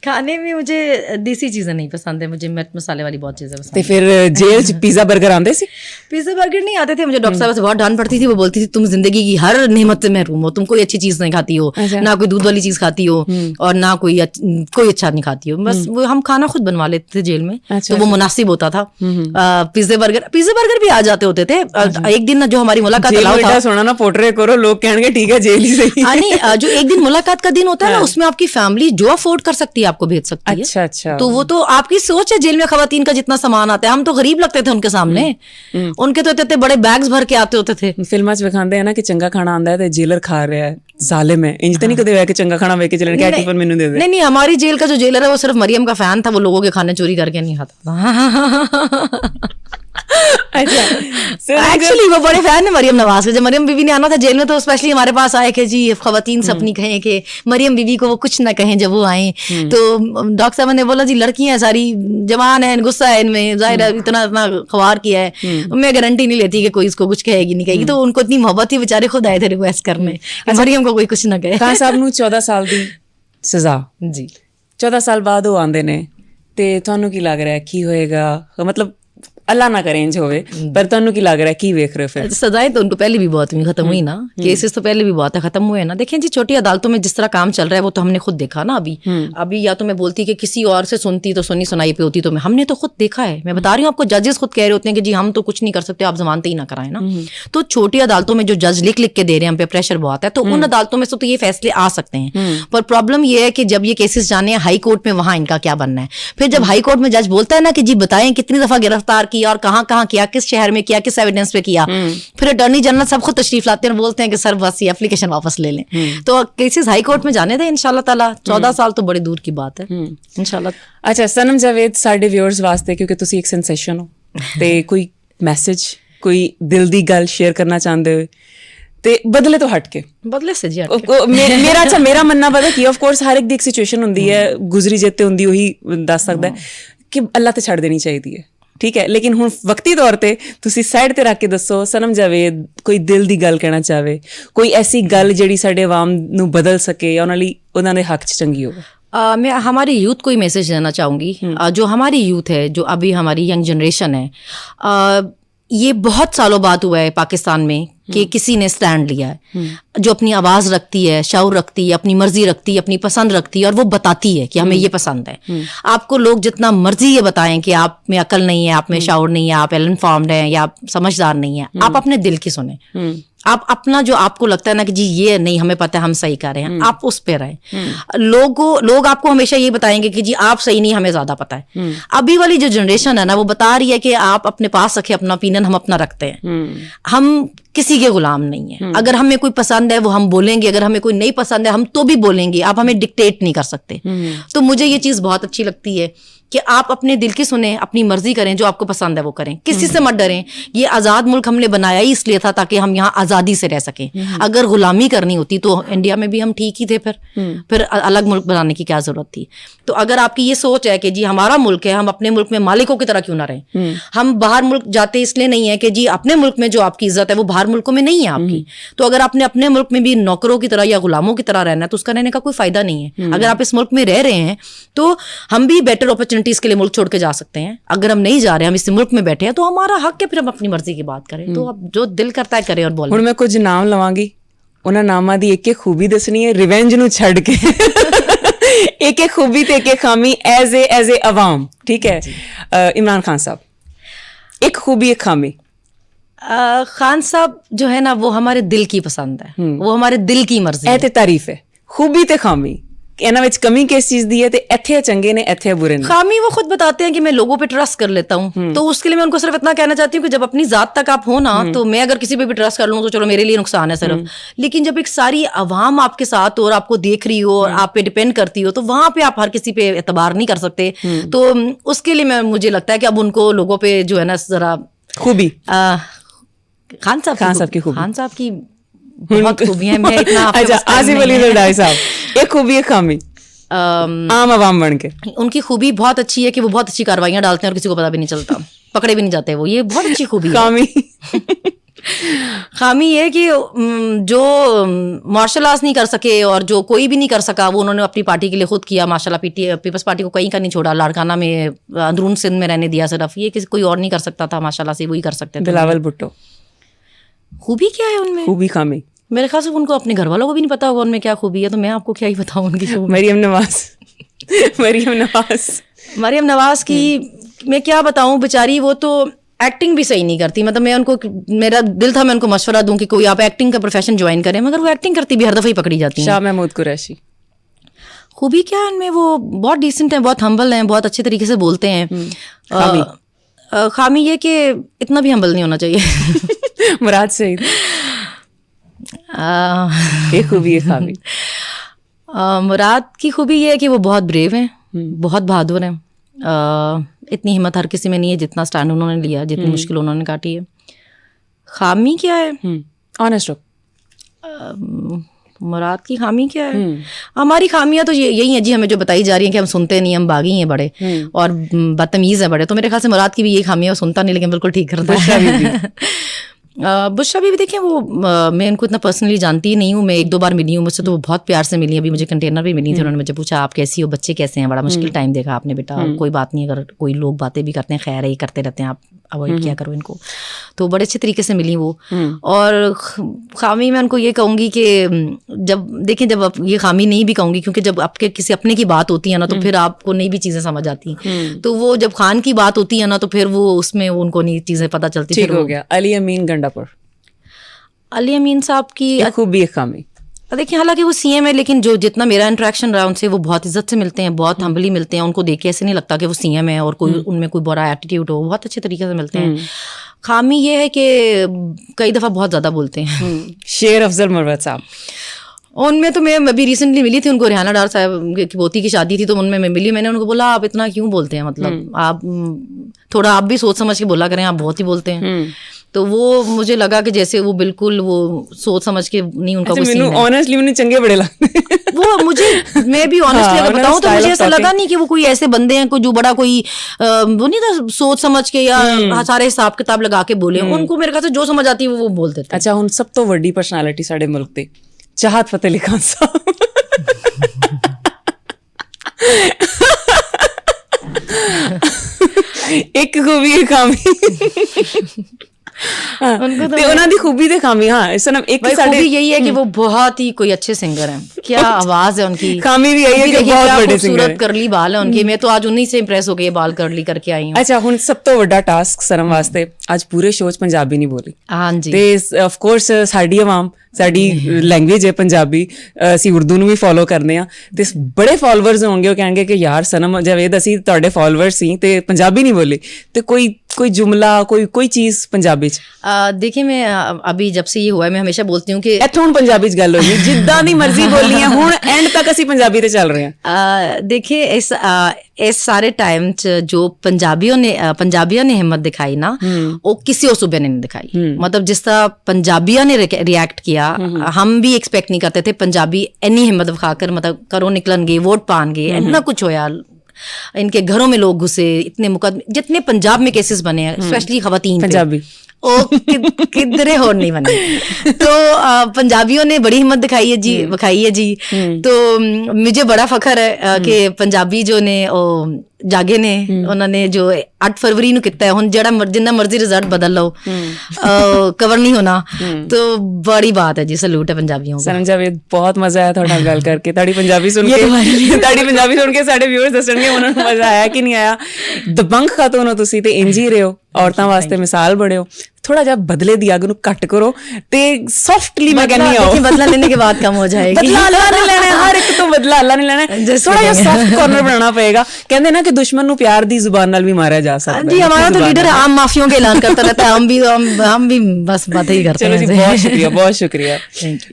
खाने में मुझे देसी चीजें नहीं पसंद है, मुझे मिर्च मसाले वाली बहुत चीजें पसंद है. फिर जेल च पिज्जा बर्गर आते थे? पिज्जा बर्गर नहीं आते थे, मुझे डॉक्टर साहब से बहुत डांट पड़ती थी. वो बोलती थी तुम जिंदगी की हर नेमत से महरूम हो, तुम कोई अच्छी चीज नहीं खाती हो, ना कोई दूध वाली चीज खाती हो और ना कोई अच्छा नहीं खाती हो. बस वो हम खाना खुद बनवा लेते थे जेल में, तो वो मुनासिब होता था. पिज्जा बर्गर भी आ जाते होते थे. एक दिन जो हमारी मुलाकात सोना ना पोर्ट्रे करो, लोग कहेंगे ठीक है जेल ही सही. नहीं, जो एक दिन मुलाकात का दिन होता है ना, उसमें आपकी फैमिली जो अफोर्ड कर सकती है आपको भेज सकती है. अच्छा. तो वो तो आपकी सोच है. जेल में खवातीन का जितना सामान आता है, हम तो गरीब लगते थे उनके सामने. उनके तो इतने बड़े बैग्स भर के आते होते थे. फिल्मां च विखांदे हैं ना कि चंगा खाना आंदा है ते जेलर खा रहा है, जालिम है. इंज तो नहीं कदे होया कि चंगा खाना वेख के जेलर क्या टिफिन मेनू दे दे? नहीं, हमारी जेल का जो जेलर है वो सिर्फ मरियम का फैन था, वो लोगों के खाने चोरी करके नहीं खाता था. अच्छा, एक्चुअली वो बड़े फैन है मरियम नवाज के. जब मरियम बीवी ने आना था जेल में तो स्पेशली हमारे पास आए कि जी खवातीन से अपनी कहें कि मरियम बीवी को वो कुछ ना कहें जब वो आए. तो डॉक्टर साहब ने बोला जी लड़कियां सारी जवान है, गुस्सा है इनमें, जाहिर है इतना ख्वार किया है, मैं गारंटी नहीं लेती कि कोई इसको कुछ कहेगी नहीं कहेगी. तो उनको इतनी मोहब्बत थी, बेचारे खुद आए थे रिक्वेस्ट करने मरियम को कोई कुछ ना कहे. खान साहब ਨੂੰ 14 ਸਾਲ ਦੀ ਸਜ਼ਾ ਜੀ 14 ਸਾਲ ਬਾਅਦ ਉਹ ਆਉਂਦੇ ਨੇ ਤੇ ਤੁਹਾਨੂੰ ਕੀ ਲੱਗ ਰਿਹਾ ਕੀ ਹੋਏਗਾ? मतलब अल्लाह ना करे इंज होवे, पर ਤੁਹਾਨੂੰ ਕੀ ਲੱਗ ਰਿਹਾ ਕੀ ਵੇਖ ਰਹੇ ਹੋ? फिर सजाएं तो उनको पहले भी बहुत हुई, खत्म हुई ना. केसेस तो पहले भी बहुत है, खत्म हुए ना. देखिए जी छोटी अदालतों में जिस तरह काम चल रहा है वो तो हमने खुद देखा ना. अभी या तो मैं बोलती कि किसी और से सुनती तो सुनी सुनाई पे होती, तो हमने तो खुद देखा है. मैं बता रही हूँ आपको, जजेस खुद कह रहे होते हैं कि जी हम तो कुछ नहीं कर सकते, आप जमानत ही ना कराएं ना. तो छोटी अदालतों में जो जज लिख के दे रहे हैं हम पे, प्रेशर बहुत है, तो उन अदालतों में से तो ये फैसले आ सकते हैं. पर प्रॉब्लम ये है कि जब ये केसेस जाने हैं हाई कोर्ट में, वहां इनका क्या बनना है. फिर जब हाई कोर्ट में जज बोलता है ना कि जी बताएं कितनी दफा गिरफ्तार किया और कहाँ किया, किस शहर में किया, किस एविडेंस पे किया, फिर अटॉर्नी जनरल सब खुद तशरीफ लाते हैं और बोलते हैं कि सर बस ये एप्लीकेशन वापस ले लें. तो केसेस हाई कोर्ट में जाने दें इंशाल्लाह ताला. 14 साल तो बड़ी दूर की बात है इंशाल्लाह. अच्छा सनम जावेद, ਸਾਡੇ ਵਿਊਅਰਸ ਵਾਸਤੇ ਕਿਉਂਕਿ ਤੁਸੀਂ ਇੱਕ ਸੈਂਸੇਸ਼ਨ ਹੋ ਤੇ ਕੋਈ ਮੈਸੇਜ, ਕੋਈ ਦਿਲ ਦੀ ਗੱਲ ਸ਼ੇਅਰ ਕਰਨਾ ਚਾਹੁੰਦੇ ਹੋ ਤੇ ਬਦਲੇ ਤੋਂ ਹਟ ਕੇ? ਬਦਲੇ ਸੇ ਜੀ ਮੇਰਾ ਮੰਨਣਾ ਪਤਾ ਕੀ, ਆਫ ਕੋਰਸ ਹਰ ਇੱਕ ਦੀ ਇੱਕ ਸਿਚੁਏਸ਼ਨ ਹੁੰਦੀ ਹੈ, ਗੁਜ਼ਰੀ ਜਿੱਤੇ ਹੁੰਦੀ ਉਹੀ ਦੱਸ ਸਕਦਾ ਕਿ ਅੱਲਾ ਤੇ ਛੱਡ ਦੇਣੀ ਚਾਹੀਦੀ ਹੈ. ਠੀਕ ਹੈ, ਲੇਕਿਨ ਹੁਣ ਵਕਤੀ ਤੌਰ ਤੇ ਤੁਸੀਂ ਸਾਈਡ ਤੇ ਰੱਖ ਕੇ ਦੱਸੋ, ਸਨਮ ਜਾਵੇਦ ਕੋਈ ਦਿਲ ਦੀ ਗੱਲ ਕਹਿਣਾ ਚਾਹਵੇ, ਕੋਈ ਐਸੀ ਗੱਲ ਜਿਹੜੀ ਸਾਡੇ ਆਵਾਮ ਨੂੰ ਬਦਲ ਸਕੇ ਜਾਂ ਉਹਨਾਂ ਦੇ ਹੱਕ 'ਚ ਚੰਗੀ ਹੋਵੇ। मैं हमारे यूथ को ही मैसेज देना चाहूँगी, जो हमारी यूथ है, जो अभी हमारी यंग जनरेशन है, ये बहुत सालों बाद हुआ है पाकिस्तान में कि किसी ने स्टैंड लिया है, जो अपनी आवाज़ रखती है, शऊर रखती है, अपनी मर्जी रखती है, अपनी पसंद रखती है, और वो बताती है कि हमें ये पसंद है। आपको लोग जितना मर्जी ये बताएं कि आप में अकल नहीं है, आप में शऊर नहीं है, आप वेल इन्फॉर्म्ड हैं या आप समझदार नहीं है, आप अपने दिल की सुने। आप अपना जो आपको लगता है ना कि जी ये नहीं हमें पता है हम सही कर रहे हैं, आप उस पे रहें। लोग आपको हमेशा ये बताएंगे कि जी आप सही नहीं, हमें ज्यादा पता है। अभी वाली जो जनरेशन है ना, वो बता रही है कि आप अपने पास रखें अपना ओपिनियन, हम अपना रखते हैं, हम किसी के गुलाम नहीं है। अगर हमें कोई पसंद है वो हम बोलेंगे, अगर हमें कोई नहीं पसंद है हम तो भी बोलेंगे, आप हमें डिक्टेट नहीं कर सकते। तो मुझे ये चीज बहुत अच्छी लगती है कि आप अपने दिल की सुने, अपनी मर्जी करें, जो आपको पसंद है वो करें, किसी से मत डरें। ये आज़ाद मुल्क हमने बनाया ही इसलिए था ताकि हम यहाँ आज़ादी से रह सकें। अगर गुलामी करनी होती तो इंडिया में भी हम ठीक ही थे, फिर अलग मुल्क बनाने की क्या जरूरत थी। तो अगर आपकी ये सोच है कि जी हमारा मुल्क है, हम अपने मुल्क में मालिकों की तरह क्यों ना रहें, हम बाहर मुल्क जाते इसलिए नहीं है कि जी अपने मुल्क में जो आपकी इज्जत है वो बाहर मुल्कों में नहीं है आपकी। तो अगर आपने अपने मुल्क में भी नौकरों की तरह या गुलामों की तरह रहना है तो उसका रहने का कोई फायदा नहीं है। अगर आप इस मुल्क में रह रहे हैं तो हम भी बेटर अपॉर्चुनिटीज के लिए मुल्क छोड़ के जा सकते हैं। अगर हम नहीं जा रहे, हम इस मुल्क में बैठे हैं तो हमारा हक है, फिर हम अपनी मर्जी की बात करें। तो अब जो दिल करता है करें और बोलें। ਹੁਣ ਮੈਂ ਕੁਝ ਨਾਮ ਲਵਾਂਗੀ, ਉਹਨਾਂ ਨਾਮਾਂ ਦੀ ਇੱਕ ਇੱਕ ਖੂਬੀ ਦੱਸਣੀ ਹੈ, ਰਿਵੈਂਜ ਨੂੰ ਛੱਡ ਕੇ ਇੱਕ ਇੱਕ ਖੂਬੀ ਤੇ ਇੱਕ ਇੱਕ ਖਾਮੀ ਐਜ਼ ਏ ਆਵਾਮ, ਠੀਕ ਹੈ। इमरान खान साहब, एक खूबी एक खामी। खान साहब जो है ना वो हमारे दिल की पसंद है, वो हमारे दिल की मर्जी है। ਇਹ ਤੇ ਤਾਰੀਫ ਹੈ, खूबी ਤੇ ਖਾਮੀ, ਇਹਨਾਂ ਵਿੱਚ ਕਮੀ ਕਿਸ ਚੀਜ਼ ਦੀ ਹੈ ਤੇ ਇੱਥੇ ਚੰਗੇ ਨੇ ਇੱਥੇ ਬੁਰੇ ਨੇ। खामी वो खुद बताते हैं कि मैं लोगों पे ट्रस्ट कर लेता हूँ, तो उसके लिए मैं उनको सिर्फ इतना कहना चाहती हूँ कि जब अपनी जात तक आप हो ना, तो मैं अगर किसी पे भी ट्रस्ट कर लूँ तो चलो मेरे लिए नुकसान है सिर्फ, लेकिन जब एक सारी अवाम आपके साथ हो और आपको देख रही हो और आप पे डिपेंड करती हो, तो वहां पे आप हर किसी पे एतबार नहीं कर सकते। तो उसके लिए मुझे लगता है कि अब उनको लोगों पे जो है ना जरा खूबी खान साहब की खूबी, खान साहब की बहुत खूबियां हैं। मैं इतना अच्छा, आसिफ अली जरदारी साहब, एक खूबी एक खामी आम आवाम बन के। उनकी खूबी बहुत अच्छी है कि वो बहुत अच्छी कार्रवाइयां डालते हैं और किसी को पता भी नहीं चलता, पकड़े भी नहीं जाते वो, ये बहुत अच्छी खूबी है। खामी ये है कि जो मार्शल आर्ट्स नहीं कर सके और जो कोई भी नहीं कर सका वो उन्होंने अपनी पार्टी के लिए खुद किया। माशाल्लाह पीपल्स पार्टी को कहीं का नहीं छोड़ा, लाड़काना में अंदरून सिंध में रहने दिया सिर्फ, ये किसी कोई और नहीं कर सकता था, माशाल्लाह से वही कर सकते थे। बिलावल भुट्टो, खूबी क्या है उनमें? खूबी खामी मेरे ख्याल से उनको अपने घर वालों को भी नहीं पता होगा उनमें क्या खूबी है, तो मैं आपको क्या ही बताऊं उनकी खूबी। मरियम नवाज की मैं क्या बताऊं, बेचारी वो तो एक्टिंग भी सही नहीं करती। मतलब मैं उनको, मेरा दिल था मैं उनको मशवरा दूं कि कोई आप एक्टिंग का प्रोफेशन ज्वाइन करें, मगर वो एक्टिंग करती भी हर दफा ही पकड़ी जाती है। शाह महमूद कुरैशी, खूबी क्या है उनमें, वो बहुत डिसेंट हैं, बहुत हम्बल हैं, बहुत अच्छे तरीके से बोलते हैं। खामी ये कि इतना भी हम्बल नहीं होना चाहिए। मुराद सईद, एक खूबी एक खामी। मुराद की खूबी ये है कि वो बहुत ब्रेव हैं, बहुत बहादुर हैं। इतनी हिम्मत हर किसी में नहीं है जितना स्टैंड उन्होंने लिया, जितनी मुश्किल उन्होंने काटी है। खामी क्या है? ऑनेस्ट हो। मुराद की खामी क्या है? हमारी खामियां तो यही है जी, हमें जो बताई जा रही है कि हम सुनते नहीं, हम बागी हैं बड़े और बदतमीज हैं बड़े। तो मेरे ख्याल से मुराद की भी यही खामी है, वो सुनता नहीं लेकिन बिल्कुल ठीक करता है। बुशरा भी देखें, वो मैं उनको इतना पर्सनली जानती नहीं हूँ, मैं एक दो बार मिली हूँ, मुझसे तो वो बहुत प्यार से मिली। अभी मुझे कंटेनर भी मिली थी, उन्होंने मुझे पूछा आप कैसी हो, बच्चे कैसे हैं, बड़ा मुश्किल टाइम देखा आपने बेटा, कोई बात नहीं, अगर कोई लोग बातें भी करते हैं खैर है, करते रहते हैं, आप अवॉइड किया करो इनको। तो बड़े अच्छे तरीके से मिली वो। और खामी मैं उनको ये कहूँगी कि जब देखें, जब आप ये खामी नहीं भी कहूँगी क्योंकि जब आपके किसी अपने की बात होती है ना तो फिर आपको नहीं भी चीज़ें समझ आती, तो वो जब खान की बात होती है ना तो फिर वो उसमें उनको नहीं चीज़ें पता चलती। ठीक हो गया। अली अमीन गंडापुर, अली अमीन साहब की खूबी एक खामी। देखिए, हालांकि वो सीएम है लेकिन जो जितना मेरा इंटरेक्शन रहा उनसे, वो बहुत इज्जत से मिलते हैं, बहुत हम्बली मिलते हैं, उनको देख के ऐसे नहीं लगता कि वो सीएम है और कोई उनमें कोई बुरा एटीट्यूड हो, बहुत अच्छे तरीके से मिलते हैं। खामी ये है कि कई दफ़ा बहुत ज़्यादा बोलते हैं। शेर अफजल मरवत साहब, उनमें तो मैं अभी रिसेंटली मिली थी उनको, रिहाना डार साहब की पोती की शादी थी तो उनमें मैं मिली, मैंने उनको बोला आप इतना क्यों बोलते हैं, मतलब आप थोड़ा आप भी सोच समझ के बोला करें, आप बहुत ही बोलते हैं। तो वो मुझे लगा कि जैसे वो बिल्कुल वो सोच समझ के नहीं उनका कुछ ਮੈਨੂੰ honestly ਮੈਨੂੰ ਚੰਗੇ ਬੜੇ ਲੱਗਦੇ वो मुझे मैं भी ऑनेस्टली अगर बताऊं तो मुझे ऐसा लगा नहीं कि वो कोई ऐसे बंदे हैं कोई जो बड़ा कोई वो नहीं था सोच समझ के या सारे हिसाब किताब लगा के बोले उनको मेरे ख्याल से जो समझ आती है वो बोल देते। ਅੱਛਾ ਹੁਣ ਸਭ ਤੋਂ ਵੱਡੀ ਪਰਸਨੈਲਿਟੀ ਸਾਡੇ ਮੁਲਕ ਦੇ ਚਾਹਤ ਫਤਿਹ ਅਲੀ ਖਾਨ ਸਾਹਿਬ ਇੱਕ ਖੂਬੀ ਇੱਕ ਖਾਮੀ ਤੇ ਉਹਨਾਂ ਦੀ ਖੂਬੀ ਤੇ ਖਾਮੀ ਹਾਂ ਸਨਮ ਇੱਕ ਸਾਡੇ खूबी यही है कि वो बहुत ही कोई अच्छे सिंगर हैं क्या आवाज है उनकी ਖਾਮੀ ਵੀ ਆਈ ਹੈ ਕਿ ਬਹੁਤ ਵੱਡੇ ਸਿੰਗਰ खूबसूरत करली बाल है उनके मैं तो आज उन्हीं से इंप्रेस हो गई बाल करली करके आई हूँ। ਅੱਛਾ ਹੁਣ ਸਭ ਤੋਂ ਵੱਡਾ ਟਾਸਕ ਸਨਮ ਵਾਸਤੇ ਅੱਜ ਪੂਰੇ ਸ਼ੋਅ 'ਚ ਪੰਜਾਬੀ ਨਹੀਂ ਬੋਲੀ हाँ जी ਤੇ ਆਫ ਕੋਰਸ ਸਾਡੀ ਆਵਾਮ ਸਾਡੀ ਲੈਂਗੁਏਜ ਹੈ ਪੰਜਾਬੀ ਅਸੀਂ ਉਰਦੂ ਨੂੰ ਵੀ ਫੋਲੋ ਕਰਦੇ ਆ ਤੇ ਬੜੇ ਫਾਲੋਅਰਸ ਹੋਣਗੇ ਉਹ ਕਹਿਣਗੇ ਕਿ ਯਾਰ ਸਨਮ ਜਾਵੇਦ ਅਸੀਂ ਤੁਹਾਡੇ ਫਾਲੋਅਰ ਸੀ ਤੇ ਪੰਜਾਬੀ ਨਹੀਂ ਬੋਲੀ ਤੇ कोई जुमला कोई चीज पंजाबी च देखिए मैं अभी जब से ये हुआ है मैं हमेशा बोलती हूँ कि ਇੱਥੋਂ ਹੁਣ ਪੰਜਾਬੀ ਚ ਗੱਲ ਹੋਈ ਜਿੱਦਾਂ ਦੀ ਮਰਜ਼ੀ ਬੋਲੀ ਹੈ ਹੁਣ ਐਂਡ ਤੱਕ ਅਸੀਂ ਪੰਜਾਬੀ ਤੇ ਚੱਲ ਰਹੇ ਹਾਂ। देखिए इस सारे टाइम च जो पंजाबियों ने हिम्मत दिखाई ना वो किसी और सूबे ने नहीं दिखाई। मतलब जिस तरह पंजाबियों ने रिएक्ट किया हम भी एक्सपेक्ट नहीं करते थे पंजाबी इन्नी हिम्मत दिखाकर मतलब घरों निकलनगे वोट पाएंगे इतना कुछ होया इनके घरों में लोग घुसे इतने मुकदमे जितने पंजाब में केसेस बने हैं स्पेशली खवातीन पंजाबी किधरे और नहीं बने तो पंजाबियों ने बड़ी हिम्मत दिखाई है जी तो मुझे बड़ा फखर है कि पंजाबी जो ने ਜਾਗੇ ਨੇ ਉਹਨਾਂ ਨੇ ਜੋ 8 ਫਰਵਰੀ ਨੂੰ ਕੀਤਾ ਹੈ ਹੁਣ ਜਿਹੜਾ ਜਿੰਨਾ ਮਰਜ਼ੀ ਰਿਜ਼ਲਟ ਬਦਲ ਲਓ ਕਵਰ ਨਹੀਂ ਹੋਣਾ तो बड़ी बात है जी सलूट है पंजाबियों को। सनम जावेद बहुत मजा आया ਤੁਹਾਡਾ ਗੱਲ ਕਰਕੇ ਤੁਹਾਡੀ ਪੰਜਾਬੀ ਸੁਣ ਕੇ ਸਾਡੇ ਵਿਊਅਰਸ ਦੱਸਣਗੇ ਉਹਨਾਂ ਨੂੰ ਮਜ਼ਾ ਆਇਆ ਕਿ ਨਹੀਂ ਆਇਆ। ਦਬੰਗ ਖਾਤੂਨ ਹੋ ਤੁਸੀਂ ਤੇ ਇੰਜ ਹੀ ਰਹੋ ਔਰਤਾਂ ਵਾਸਤੇ ਮਿਸਾਲ ਬਣੇ ਹੋ थोड़ा जा बदले दी आग कट करो ते सॉफ्टली मैं कहनी आओ बदला लेने के बाद कम हो जाएगी बदला अल्लाह ने लेना है हर एक तो बदला अल्लाह ने लेना है थोड़ा जा सॉफ्ट कॉर्नर बनाना पड़ेगा कहते ना कि दुश्मन नु प्यार दी जुबान नाल भी मारा जा सकता है। जी हमारा तो लीडर आम माफियों के ऐलान करता रहता है हम भी बस बात ही करते हैं। चलो जी बहुत शुक्रिया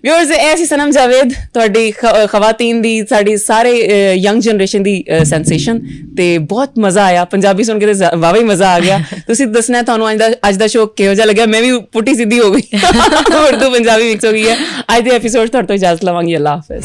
व्यूअर्स ऐसी सनम जावेद ਤੁਹਾਡੀ ਖਵਾਤੀਨ ਦੀ ਸਾਡੀ ਸਾਰੇ ਯੰਗ ਜਨਰੇਸ਼ਨ ਦੀ ਸੈਂਸੇਸ਼ਨ ਤੇ ਬਹੁਤ ਮਜ਼ਾ ਆਇਆ ਪੰਜਾਬੀ ਸੁਣ ਕੇ ਤੇ ਵਾਵਾ ਹੀ ਮਜ਼ਾ ਆ ਗਿਆ। ਤੁਸੀਂ ਦੱਸਣਾ ਤੁਹਾਨੂੰ ਅੱਜ ਦਾ ਸ਼ੋਅ ਕਿਹੋ ਜਿਹਾ ਲੱਗਿਆ। मैं भी पुट्टी सीधी हो गई उर्दू पंजाबी मिक्स हो गई है। आज के एपिसोड थोड़े तो इजाजत लवांगी। अल्लाह हाफिज।